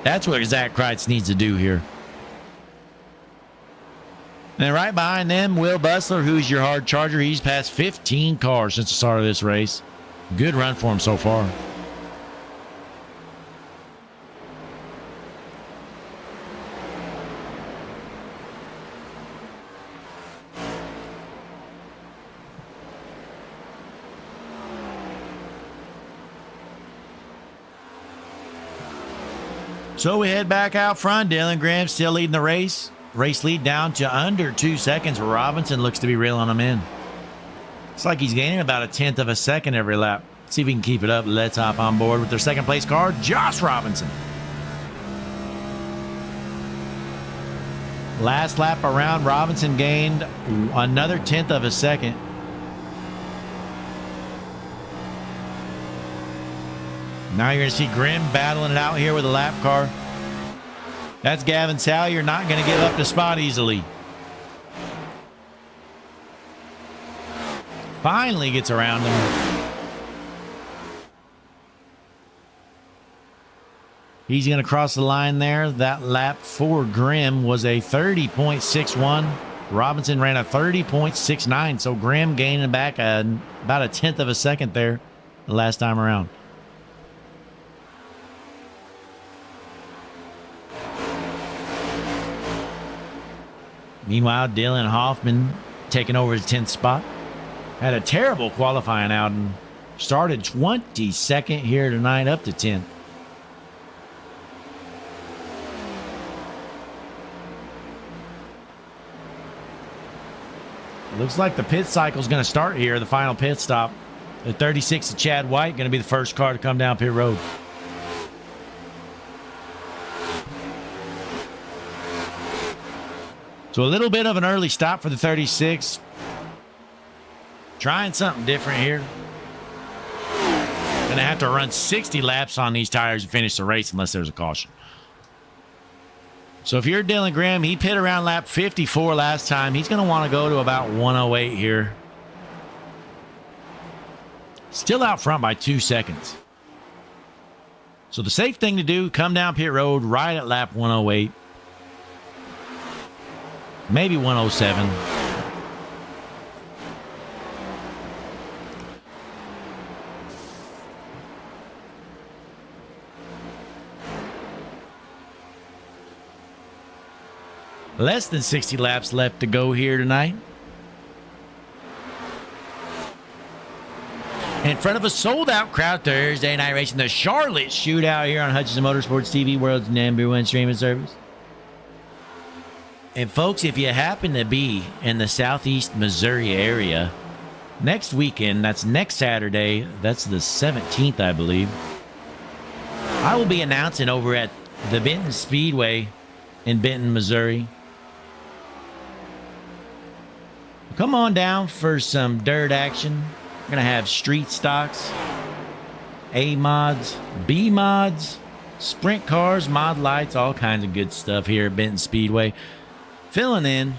That's what Zach Kreitz needs to do here. And right behind them, Will Bustler, who's your hard charger. He's passed 15 cars since the start of this race. Good run for him so far. So we head back out front. Dylan Graham still leading the race. Race lead down to under 2 seconds. Robinson looks to be reeling him in. It's like he's gaining about 1/10 of a second every lap. See if he can keep it up. Let's hop on board with their second place car, Josh Robinson. Last lap around, Robinson gained another 1/10 of a second. Now you're going to see Grimm battling it out here with a lap car. That's Gavin Salyer, not going to give up the spot easily. Finally gets around him. He's going to cross the line there. That lap for Grimm was a 30.61. Robinson ran a 30.69. So Grimm gaining back about 1/10 of a second there the last time around. Meanwhile, Dylan Hoffman taking over his 10th spot. Had a terrible qualifying out and started 22nd here tonight, up to 10th. Looks like the pit cycle is going to start here, the final pit stop. The 36 of Chad White going to be the first car to come down pit road. So a little bit of an early stop for the 36. Trying something different here. Going to have to run 60 laps on these tires to finish the race unless there's a caution. So if you're Dylan Graham, he pit around lap 54 last time. He's going to want to go to about 108 here. Still out front by 2 seconds. So the safe thing to do, come down pit road right at lap 108. Maybe 107. Less than 60 laps left to go here tonight. In front of a sold-out crowd Thursday night racing, the Charlotte Shootout here on Hutchinson Motorsports TV, world's #1 streaming service. And folks, if you happen to be in the southeast Missouri area, next weekend, that's next Saturday, that's the 17th, I believe, I will be announcing over at the Benton Speedway in Benton, Missouri. Come on down for some dirt action. We're going to have street stocks, A mods, B mods, sprint cars, mod lights, all kinds of good stuff here at Benton Speedway. Filling in.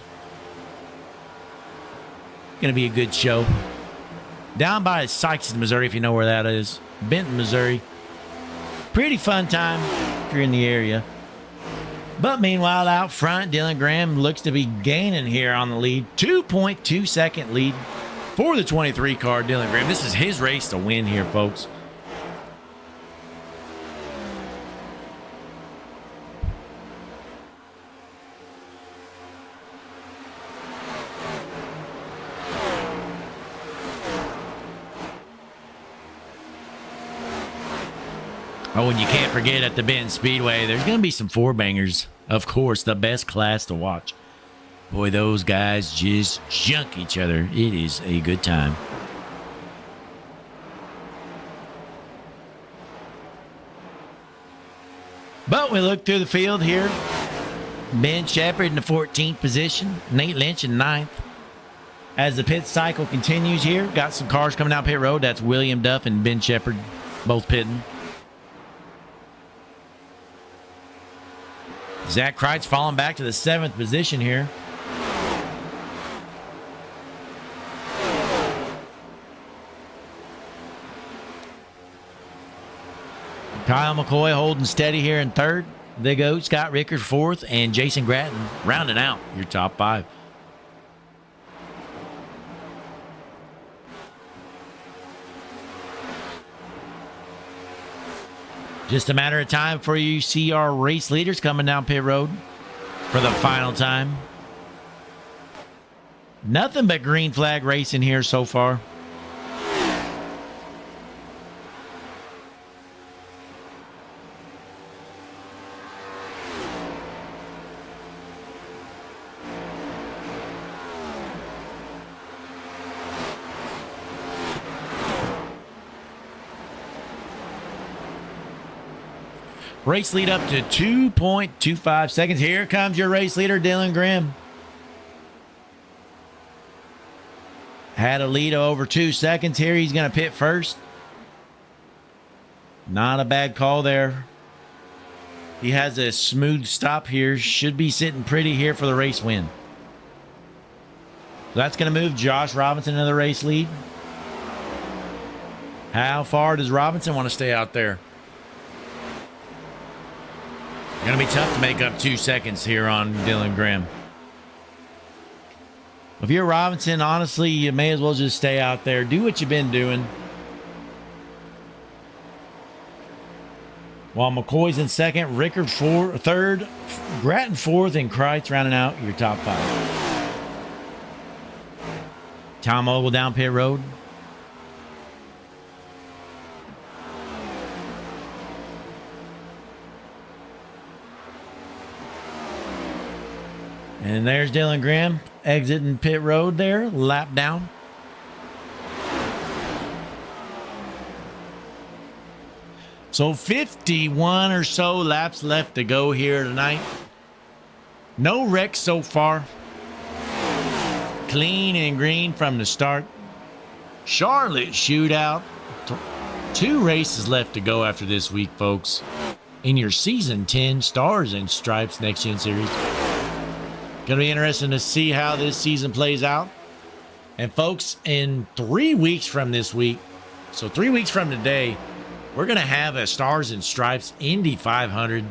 Going to be a good show. Down by Sykes, Missouri, if you know where that is. Benton, Missouri. Pretty fun time if you're in the area. But meanwhile, out front, Dylan Graham looks to be gaining here on the lead. 2.2 second lead for the 23 car, Dylan Graham. This is his race to win here, folks. Oh, and you can't forget at the Benton Speedway, there's going to be some four bangers. Of course, the best class to watch. Boy, those guys just junk each other. It is a good time. But we look through the field here. Ben Shepherd in the 14th position. Nate Lynch in 9th. As the pit cycle continues here, got some cars coming out pit road. That's William Duff and Ben Shepherd, both pitting. Zach Kreitz falling back to the 7th position here. Kyle McCoy holding steady here in 3rd. Big O, Scott Rickard 4th, and Jason Gratton rounding out your top 5. Just a matter of time before you see our race leaders coming down pit road for the final time. Nothing but green flag racing here so far. Race lead up to 2.25 seconds. Here comes your race leader, Dylan Grimm. Had a lead of over 2 seconds here. He's going to pit first. Not a bad call there. He has a smooth stop here. Should be sitting pretty here for the race win. So that's going to move Josh Robinson into the race lead. How far does Robinson want to stay out there? Going to be tough to make up 2 seconds here on Dylan Grimm. If you're Robinson, honestly, you may as well just stay out there. Do what you've been doing. While McCoy's in 2nd, Rickard 3rd, Gratton 4th, and Kreitz rounding out your top 5. Tom Ogle down pit road. And there's Dylan Grimm exiting pit road there, lap down. So 51 or so laps left to go here tonight. No wrecks so far. Clean and green from the start. Charlotte Shootout. 2 races left to go after this week, folks, in your Season 10 Stars and Stripes Next Gen Series. Going to be interesting to see how this season plays out. And folks, in 3 weeks from this week, so 3 weeks from today, we're going to have a Stars and Stripes Indy 500.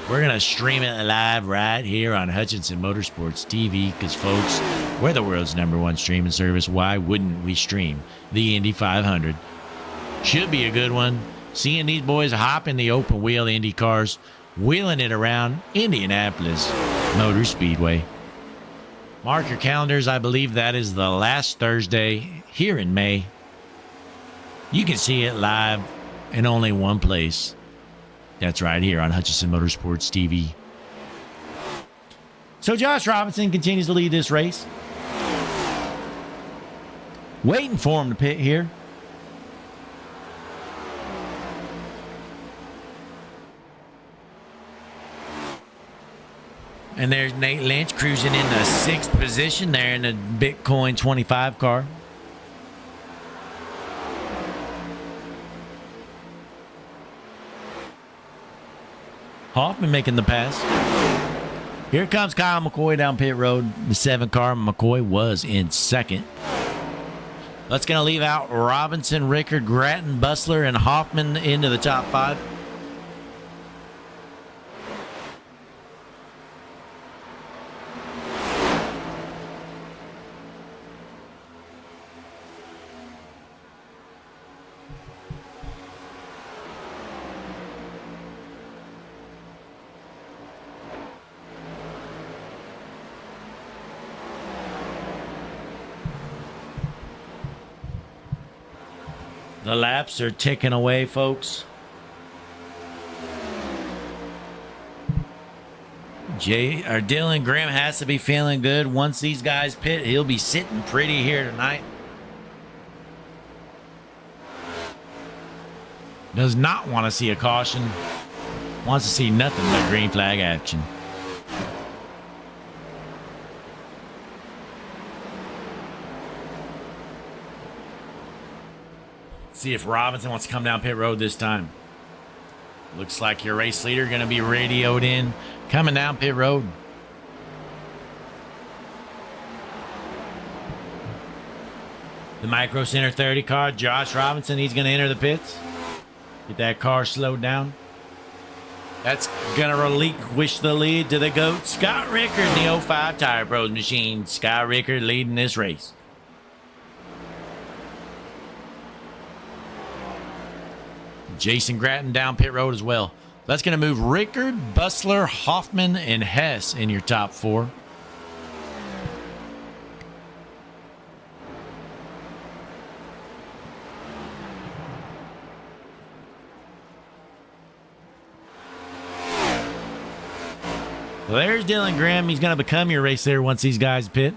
We're going to stream it live right here on Hutchinson Motorsports TV because, folks, we're the world's #1 streaming service. Why wouldn't we stream the Indy 500? Should be a good one. Seeing these boys hop in the open wheel Indy cars, wheeling it around Indianapolis Motor Speedway. Mark your calendars. I believe that is the last Thursday here in May. You can see it live in only one place. That's right here on Hutchinson Motorsports TV. So Josh Robinson continues to lead this race. Waiting for him to pit here. And there's Nate Lynch cruising in the 6th position there in the Bitcoin 25 car. Hoffman making the pass. Here comes Kyle McCoy down pit road. The 7 car. McCoy was in 2nd. That's going to leave out Robinson, Rickard, Gratton, Bustler, and Hoffman into the top 5. The laps are ticking away, folks. Dylan Grimm has to be feeling good. Once these guys pit, he'll be sitting pretty here tonight. Does not want to see a caution. Wants to see nothing but green flag action. See if Robinson wants to come down pit road this time. Looks like your race leader going to be radioed in. Coming down pit road. The Micro Center 30 car, Josh Robinson, he's going to enter the pits. Get that car slowed down. That's going to relinquish the lead to the GOAT, Scott Rickard, in the 05 Tire Pros machine. Scott Rickard leading this race. Jason Gratton down pit road as well. That's going to move Rickard, Bussler, Hoffman, and Hess in your top four. Well, there's Dylan Grimm. He's going to become your race leader once these guys pit.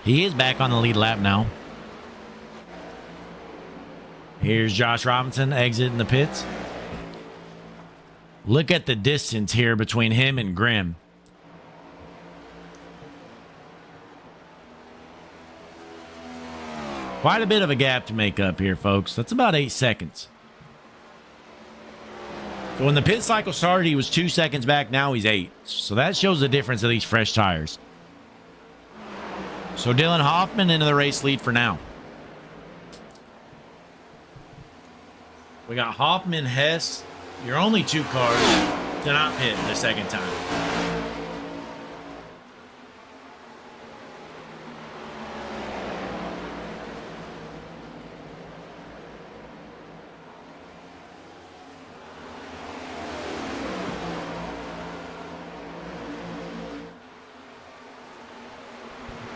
He is back on the lead lap now. Here's Josh Robinson exiting the pits. Look at the distance here between him and Grimm. Quite a bit of a gap to make up here, folks. That's about 8 seconds. So when the pit cycle started, he was 2 seconds back. Now he's 8. So that shows the difference of these fresh tires. So Dylan Hoffman into the race lead for now. We got Hoffman, Hess. Your only 2 cars to not pit the second time.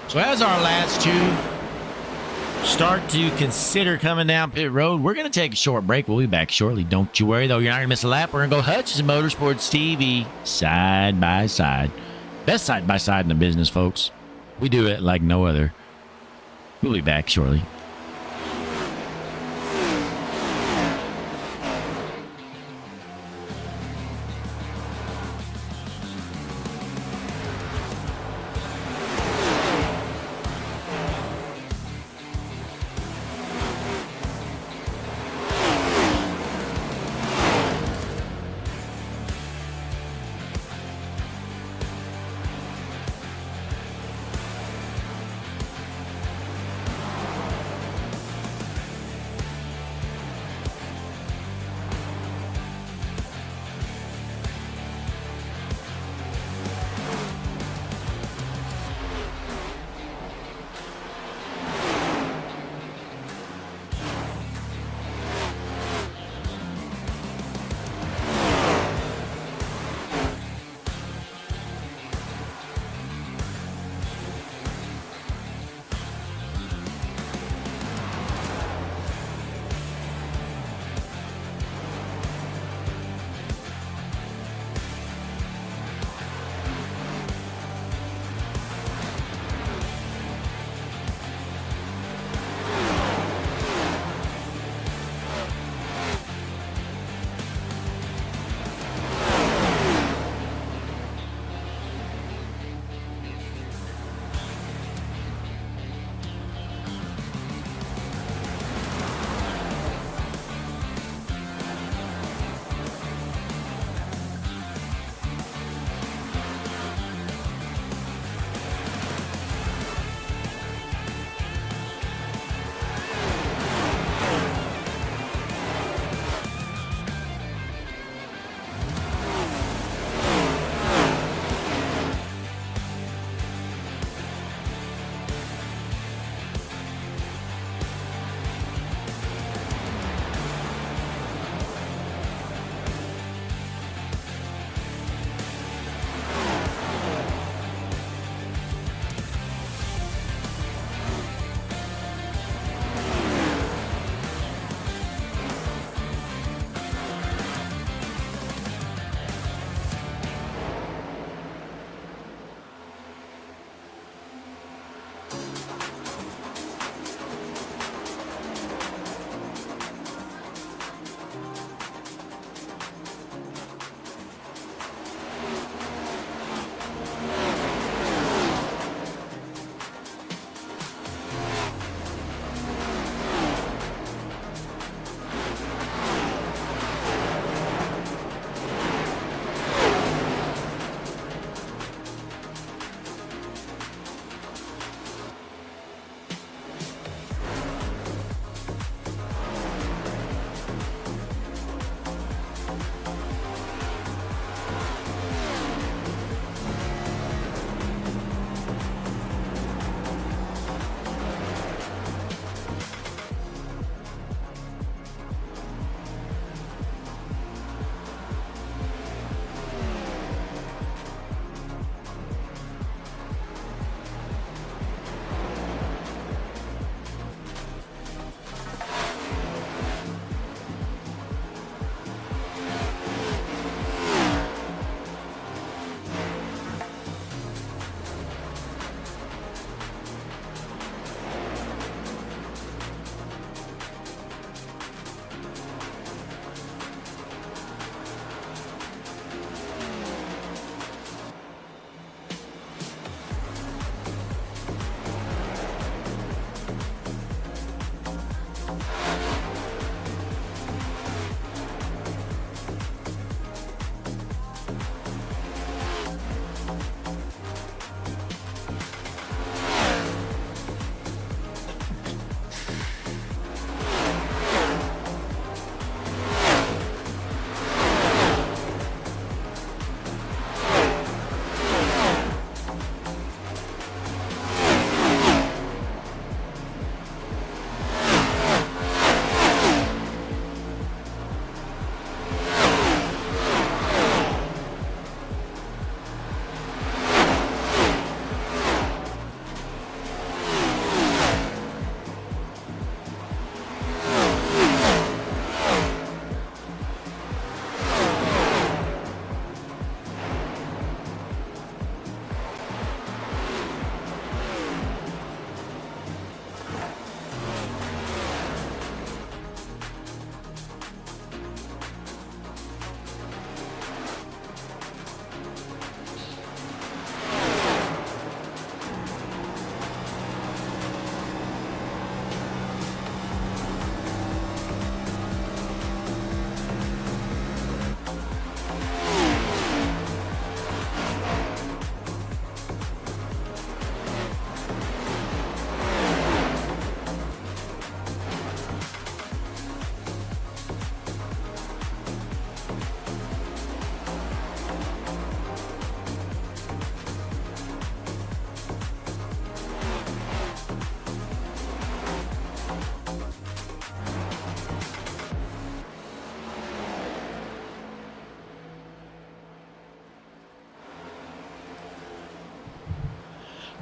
So as our last 2 start to consider coming down pit road, we're going to take a short break. We'll be back shortly. Don't you worry, though. You're not going to miss a lap. We're going to go Hutchinson Motorsports TV side by side. Best side by side in the business, folks. We do it like no other. We'll be back shortly.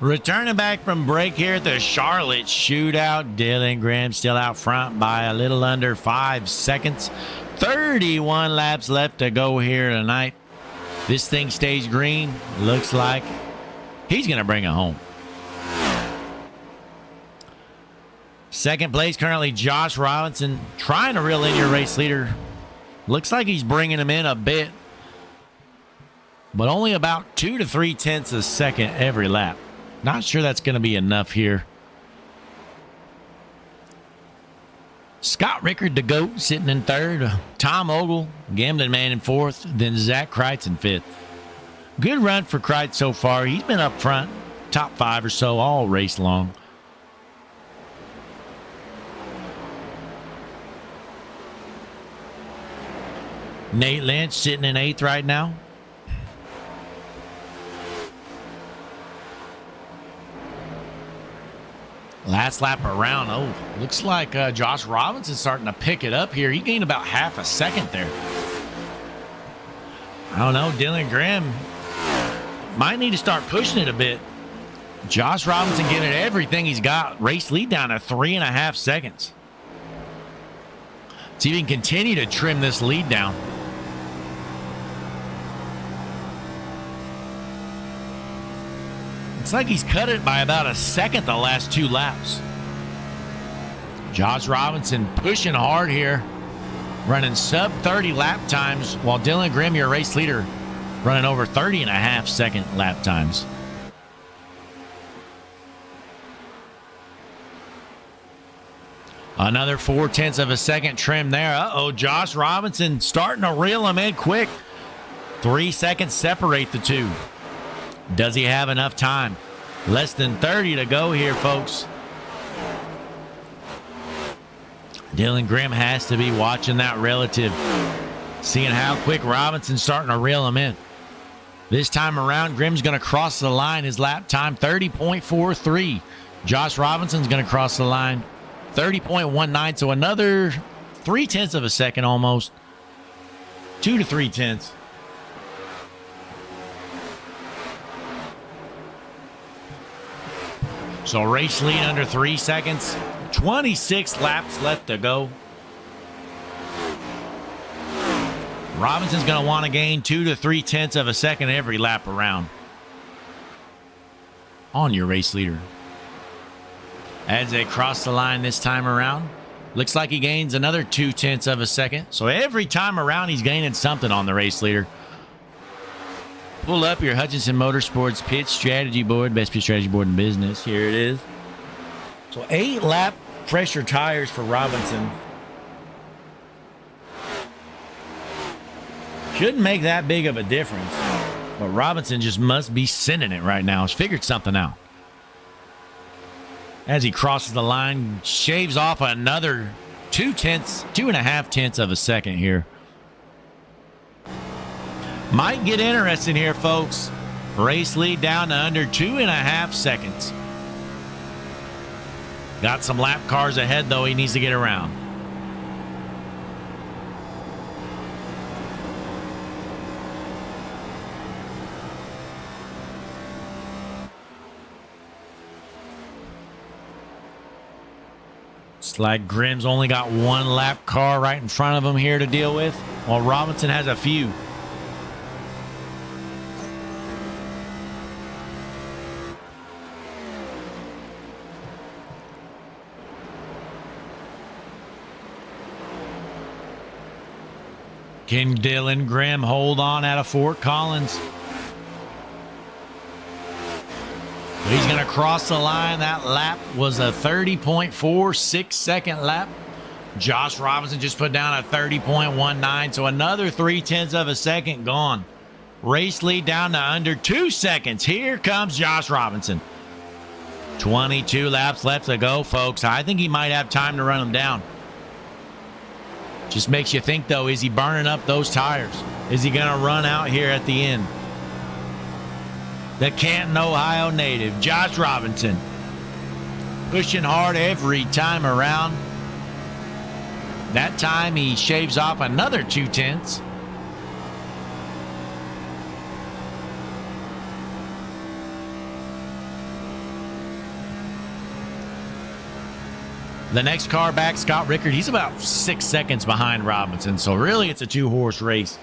Returning back from break here at the Charlotte Shootout. Dylan Graham still out front by a little under 5 seconds. 31 laps left to go here tonight. This thing stays green. Looks like he's going to bring it home. Second place currently Josh Robinson, trying to reel in your race leader. Looks like he's bringing him in a bit, but only about 2 to 3 tenths a second every lap. Not sure that's going to be enough here. Scott Rickard, the GOAT, sitting in third. Tom Ogle, Gambling Man, in fourth. Then Zach Kreitz in fifth. Good run for Kreitz so far. He's been up front, top 5 or so all race long. Nate Lynch sitting in 8th right now. Last lap around. Oh, looks like Josh Robinson's starting to pick it up here. He gained about half a second there. I don't know. Dylan Graham might need to start pushing it a bit. Josh Robinson giving it everything he's got. Race lead down to 3.5 seconds. So he can continue to trim this lead down. It's like he's cut it by about a second the last 2 laps. Josh Robinson pushing hard here, running sub 30 lap times, while Dylan Graham, your race leader, running over 30.5 second lap times. Another 4 tenths of a second trim there. Uh-oh, Josh Robinson starting to reel him in quick. 3 seconds separate the two. Does he have enough time? Less than 30 to go here, folks. Dylan Graham has to be watching that relative, seeing how quick Robinson's starting to reel him in. This time around, Grimm's going to cross the line. His lap time, 30.43. Josh Robinson's going to cross the line, 30.19. So another 3 tenths of a second almost. 2 to 3 tenths. So race lead under 3 seconds. 26 laps left to go. Robinson's going to want to gain 2 to 3 tenths of a second every lap around on your race leader. As they cross the line this time around, looks like he gains another 2 tenths of a second. So every time around, he's gaining something on the race leader. Pull up your Hutchinson Motorsports pit strategy board, best pit strategy board in business. Here it is. So 8 lap pressure tires for Robinson. Shouldn't make that big of a difference, but Robinson just must be sending it right now. He's figured something out. As he crosses the line, shaves off another 2.5 tenths of a second here. Might get interesting here, folks. Race lead down to under 2.5 seconds. Got some lap cars ahead, though, he needs to get around. It's like Grimm's only got 1 lap car right in front of him here to deal with, while Robinson has a few. Can Dylan Graham hold on out of Fort Collins? He's going to cross the line. That lap was a 30.46 second lap. Josh Robinson just put down a 30.19, so another 3 tenths of a second gone. Race lead down to under 2 seconds. Here comes Josh Robinson. 22 laps left to go, folks. I think he might have time to run him down. Just makes you think, though, is he burning up those tires? Is he going to run out here at the end? The Canton, Ohio native, Josh Robinson, pushing hard every time around. That time he shaves off another 2 tenths. The next car back, Scott Rickard, he's about 6 seconds behind Robinson. So really, it's a two-horse race.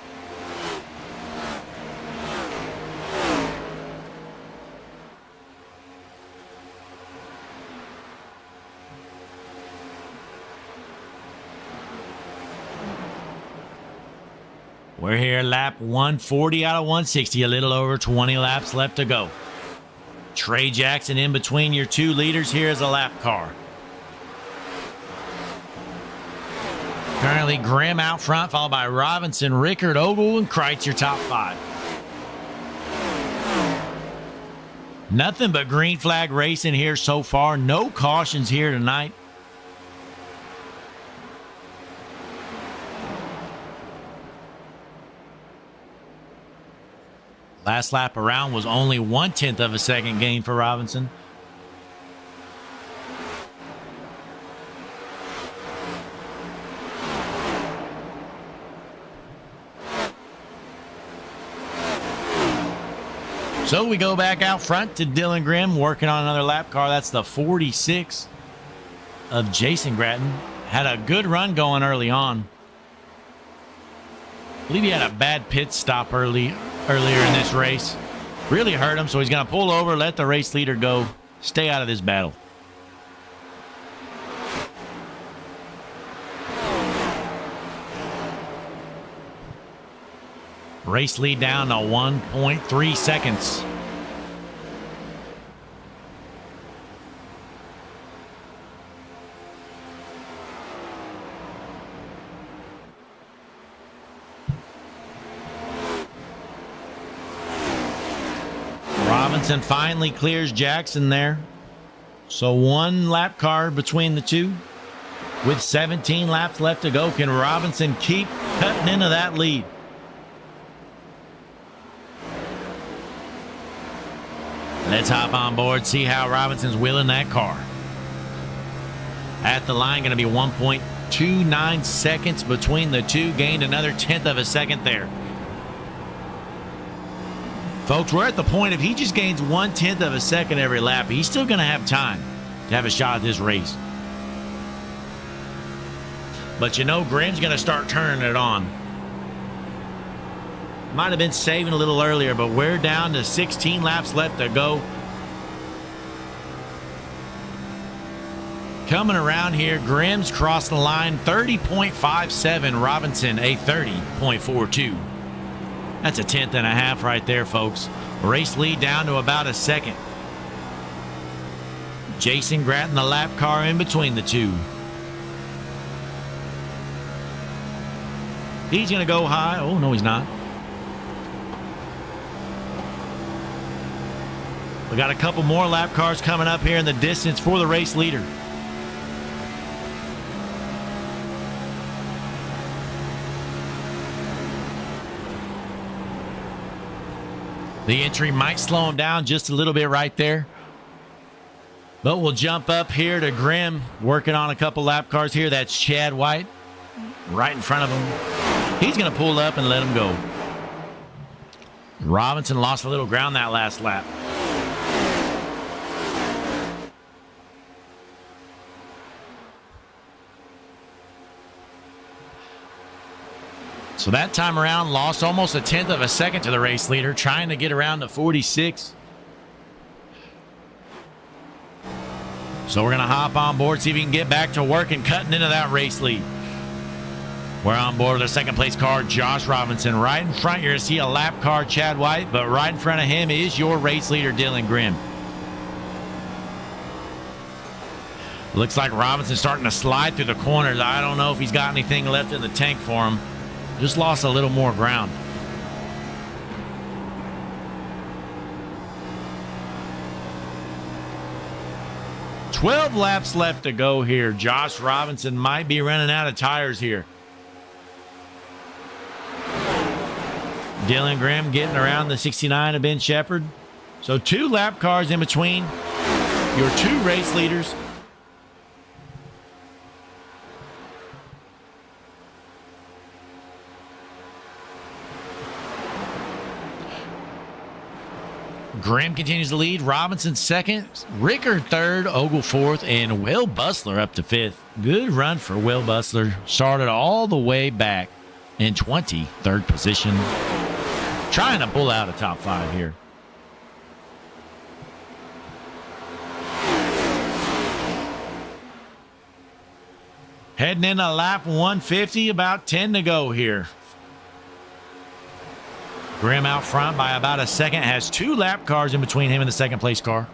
We're here lap 140 out of 160, a little over 20 laps left to go. Trey Jackson in between your two leaders here as a lap car. Currently Grimm out front, followed by Robinson, Rickard, Ogle, and Kreitz, your top five. Nothing but green flag racing here so far. No cautions here tonight. Last lap around was only 1/10 of a second gain for Robinson. So we go back out front to Dylan Grimm working on another lap car. That's the 46 of Jason Gratton. Had a good run going early on. I believe he had a bad pit stop earlier in this race. Really hurt him, so he's going to pull over, let the race leader go. Stay out of this battle. Race lead down to 1.3 seconds. Robinson finally clears Jackson there. So one lap car between the two. With 17 laps left to go, can Robinson keep cutting into that lead? Let's hop on board, see how Robinson's wheeling that car. At the line, going to be 1.29 seconds between the two. Gained another 1/10 of a second there. Folks, we're at the point if he just gains 1/10 of a second every lap, he's still going to have time to have a shot at this race. But you know, Grimm's going to start turning it on. Might have been saving a little earlier, but we're down to 16 laps left to go. Coming around here, Grimm's crossing the line, 30.57. Robinson, a 30.42. That's a 1/10 and a half right there, folks. Race lead down to about a second. Jason Gratton, the lap car in between the two. He's going to go high. Oh, no, he's not. We got a couple more lap cars coming up here in the distance for the race leader. The entry might slow him down just a little bit right there. But we'll jump up here to Grimm, working on a couple lap cars here. That's Chad White right in front of him. He's going to pull up and let him go. Robinson lost a little ground that last lap. So that time around, lost almost a 1/10 of a second to the race leader, trying to get around to 46. So we're going to hop on board, see if we can get back to work and cutting into that race lead. We're on board with the second place car, Josh Robinson. Right in front, you're going to see a lap car, Chad White, but right in front of him is your race leader, Dylan Grimm. Looks like Robinson's starting to slide through the corners. I don't know if he's got anything left in the tank for him. Just lost a little more ground. "12 laps left to go here. Josh Robinson might be running out of tires here. Dylan Grimm getting around the 69 of Ben Shepherd. So 2 lap cars in between your 2 race leaders. Grimm continues to lead. Robinson second. Rickard third. Ogle fourth. And Will Bustler up to fifth. Good run for Will Bustler. Started all the way back in 23rd position. Trying to pull out a top 5 here. Heading into lap 150, about 10 to go here. Grimm out front by about a second, has 2 lap cars in between him and the second place car.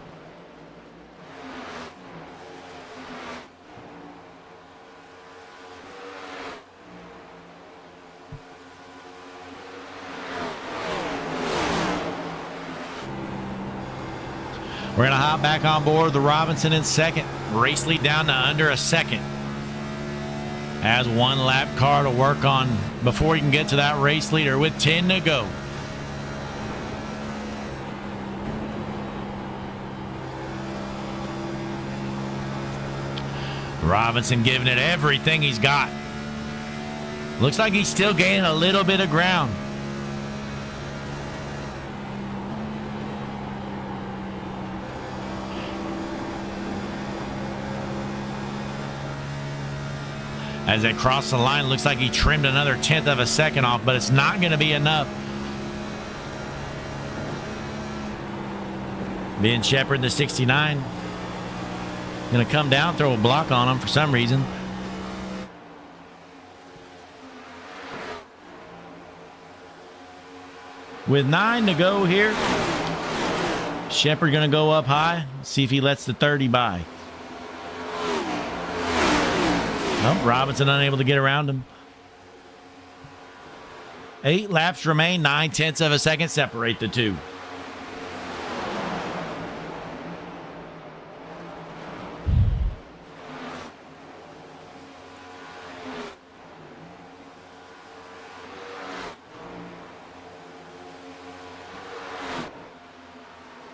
We're going to hop back on board the Robinson in second. Race lead down to under a second. Has 1 lap car to work on before he can get to that race leader with 10 to go. Robinson giving it everything he's got. Looks like he's still gaining a little bit of ground. As they cross the line, looks like he trimmed another 1/10 of a second off, but it's not going to be enough. Ben Shepherd, the 69. Going to come down, throw a block on him for some reason. With 9 to go here, Shepherd going to go up high, see if he lets the 30 by. Nope, Robinson unable to get around him. 8 laps remain, 9/10 of a second separate the two.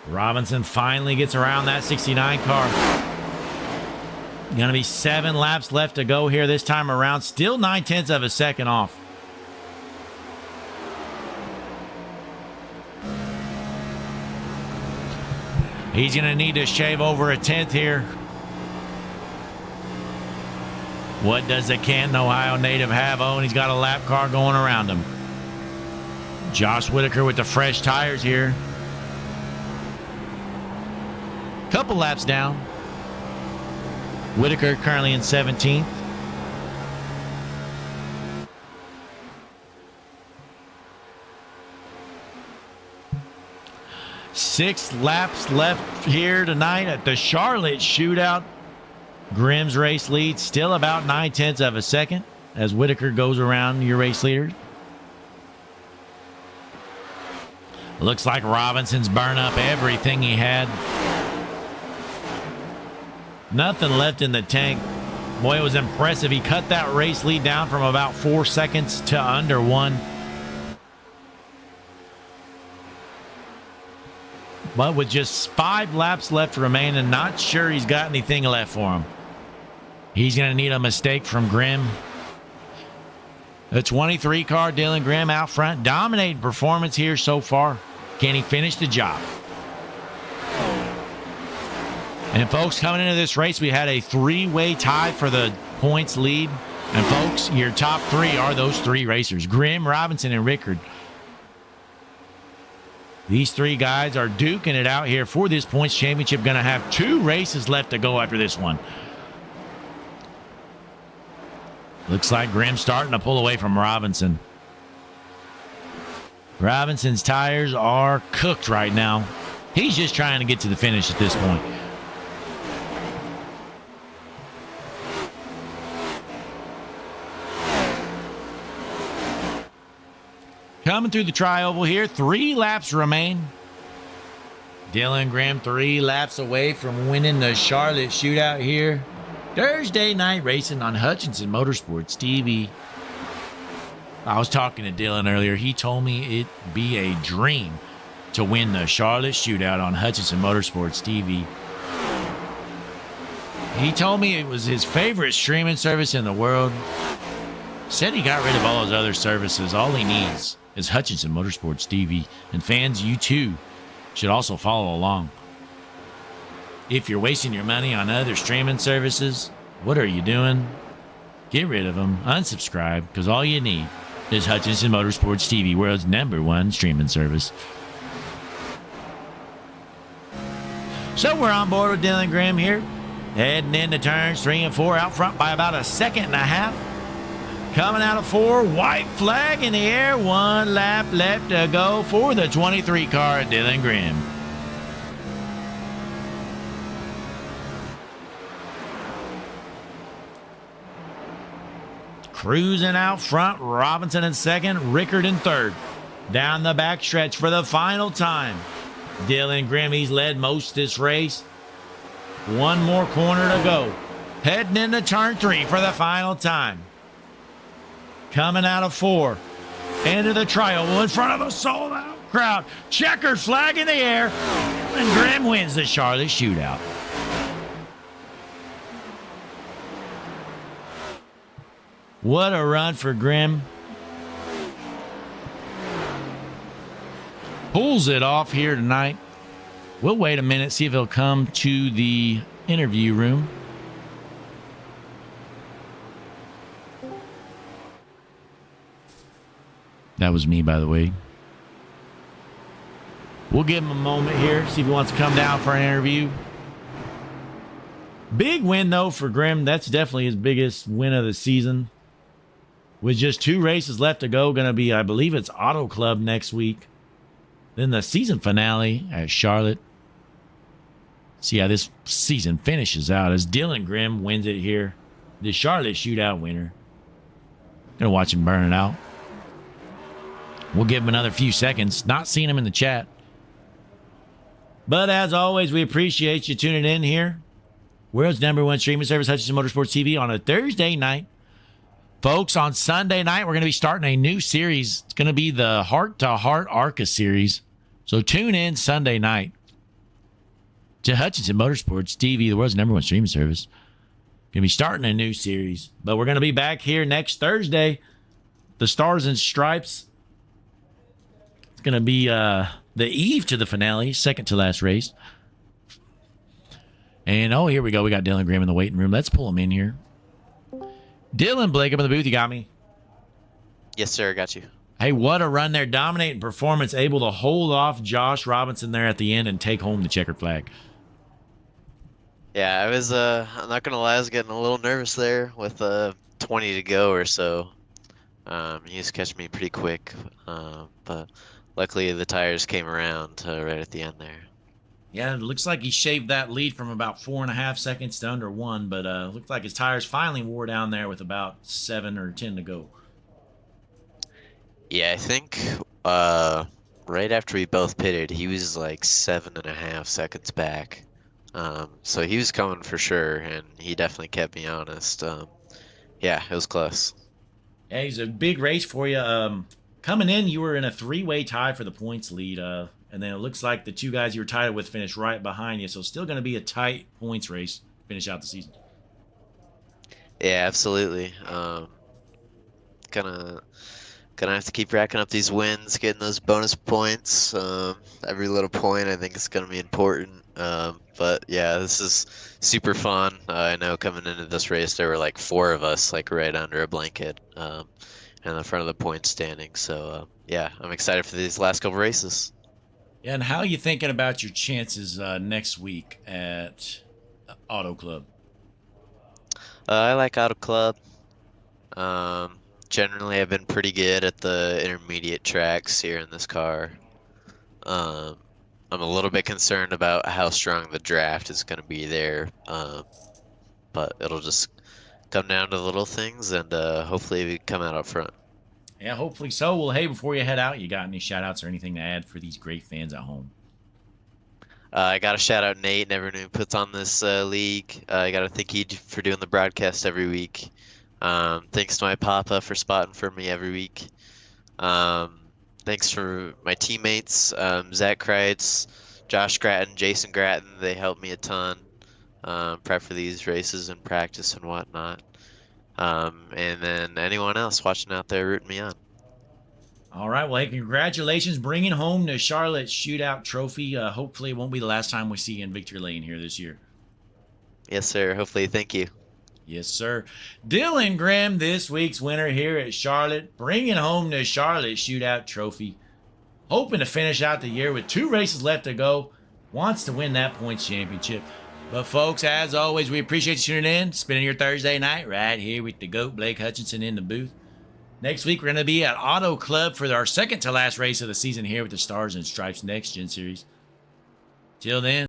Robinson finally gets around that 69 car. Going to be 7 laps left to go here this time around. Still 9/10 of a second off. He's going to need to shave over a 1/10 here. What does the Canton, Ohio native have? Oh, and he's got a lap car going around him. Josh Whitaker with the fresh tires here. Couple laps down. Whitaker currently in 17th. Six laps left here tonight at the Charlotte Shootout. Grimm's race lead still about 9/10 of a second as Whitaker goes around your race leader. Looks like Robinson's burned up everything he had. Nothing left in the tank. Boy, it was impressive. He cut that race lead down from about 4 seconds to under 1. But with just 5 laps left remaining, not sure he's got anything left for him. He's going to need a mistake from Grimm. The 23 car, Dylan Grimm out front. Dominating performance here so far. Can he finish the job? And folks, coming into this race, we had a 3-way tie for the points lead. And folks, your top 3 are those 3 racers: Grimm, Robinson, and Rickard. These 3 guys are duking it out here for this points championship. Going to have 2 races left to go after this one. Looks like Grimm starting to pull away from Robinson. Robinson's tires are cooked right now. He's just trying to get to the finish at this point. Coming through the tri-oval here, 3 laps remain. Dylan Grimm 3 laps away from winning the Charlotte Shootout here. Thursday night racing on Hutchinson Motorsports TV. I was talking to Dylan earlier. He told me it'd be a dream to win the Charlotte Shootout on Hutchinson Motorsports TV. He told me it was his favorite streaming service in the world. Said he got rid of all his other services. All he needs is Hutchinson Motorsports TV. And fans, you too should also follow along. If you're wasting your money on other streaming services, what are you doing? Get rid of them. Unsubscribe, because all you need is Hutchinson Motorsports TV, world's #1 streaming service. So we're on board with Dylan Grimm here, heading into turns 3 and 4, out front by about a second and a half. Coming out of 4, white flag in the air, 1 lap left to go for the 23 car at Dylan Grimm. Cruising out front, Robinson in second, Rickard in third. Down the backstretch for the final time. Dylan Grimm, he's led most this race. 1 more corner to go. Heading into turn 3 for the final time. Coming out of 4, into the trial in front of a sold-out crowd. Checkered flag in the air, and Grimm wins the Charlotte Shootout. What a run for Grimm. Pulls it off here tonight. We'll wait a minute, see if he'll come to the interview room. That was me, by the way. We'll give him a moment here, see if he wants to come down for an interview. Big win, though, for Grimm. That's definitely his biggest win of the season. With just 2 races left to go, going to be, I believe it's Auto Club next week. Then the season finale at Charlotte. See how this season finishes out as Dylan Grimm wins it here. The Charlotte Shootout winner. Gonna watch him burn it out. We'll give him another few seconds. Not seeing him in the chat. But as always, we appreciate you tuning in here. World's #1 streaming service, Hutchinson Motorsports TV, on a Thursday night. Folks, on Sunday night, we're going to be starting a new series. It's going to be the Heart to Heart ARCA series. So tune in Sunday night to Hutchinson Motorsports TV, the world's #1 streaming service. Going to be starting a new series. But we're going to be back here next Thursday. The Stars and Stripes. It's going to be the eve to the finale, second to last race. And, oh, here we go. We got Dylan Grimm in the waiting room. Let's pull him in here. Dylan, Blake, up in the booth. You got me? Yes, sir. I got you. Hey, what a run there. Dominating performance. Able to hold off Josh Robinson there at the end and take home the checkered flag. Yeah, I was, I'm not going to lie, I was getting a little nervous there with 20 to go or so. He was catching me pretty quick. But luckily the tires came around right at the end there. Yeah, it looks like he shaved that lead from about 4.5 seconds to under 1, but looked like his tires finally wore down there with about 7 or 10 to go. Yeah, I think right after we both pitted, he was like 7.5 seconds back. So he was coming for sure, and he definitely kept me honest. Yeah, it was close. Yeah, he's a big race for you. Coming in, you were in a 3-way tie for the points lead. And then it looks like the 2 guys you were tied with finished right behind you. So still going to be a tight points race to finish out the season. Yeah, absolutely. Gonna have to keep racking up these wins, getting those bonus points. Every little point I think is gonna be important. But yeah, this is super fun. I know coming into this race there were like 4 of us like right under a blanket in the front of the point standing. So yeah, I'm excited for these last couple races. Yeah, and how are you thinking about your chances next week at Auto Club? I like Auto Club. Generally, I've been pretty good at the intermediate tracks here in this car. I'm a little bit concerned about how strong the draft is going to be there, but it'll just come down to little things, and hopefully we come out up front. Yeah, hopefully so. Well, hey, before you head out, you got any shout-outs or anything to add for these great fans at home? I got to shout out Nate and everyone who puts on this league. I got to thank you for doing the broadcast every week. Thanks to my papa for spotting for me every week. Thanks for my teammates, Zach Kreitz, Josh Gratton, Jason Gratton. They helped me a ton prep for these races and practice and whatnot. And then anyone else watching out there rooting me on. All right. Well, hey, congratulations bringing home the Charlotte Shootout trophy. Hopefully, it won't be the last time we see you in victory lane here this year. Yes, sir. Hopefully, thank you. Yes, sir. Dylan Grimm, this week's winner here at Charlotte, bringing home the Charlotte Shootout trophy. Hoping to finish out the year with 2 races left to go. Wants to win that points championship. But folks, as always, we appreciate you tuning in, spending your Thursday night right here with the GOAT, Blake Hutchinson, in the booth. Next week, we're going to be at Auto Club for our second to last race of the season here with the Stars and Stripes Next Gen Series. Till then.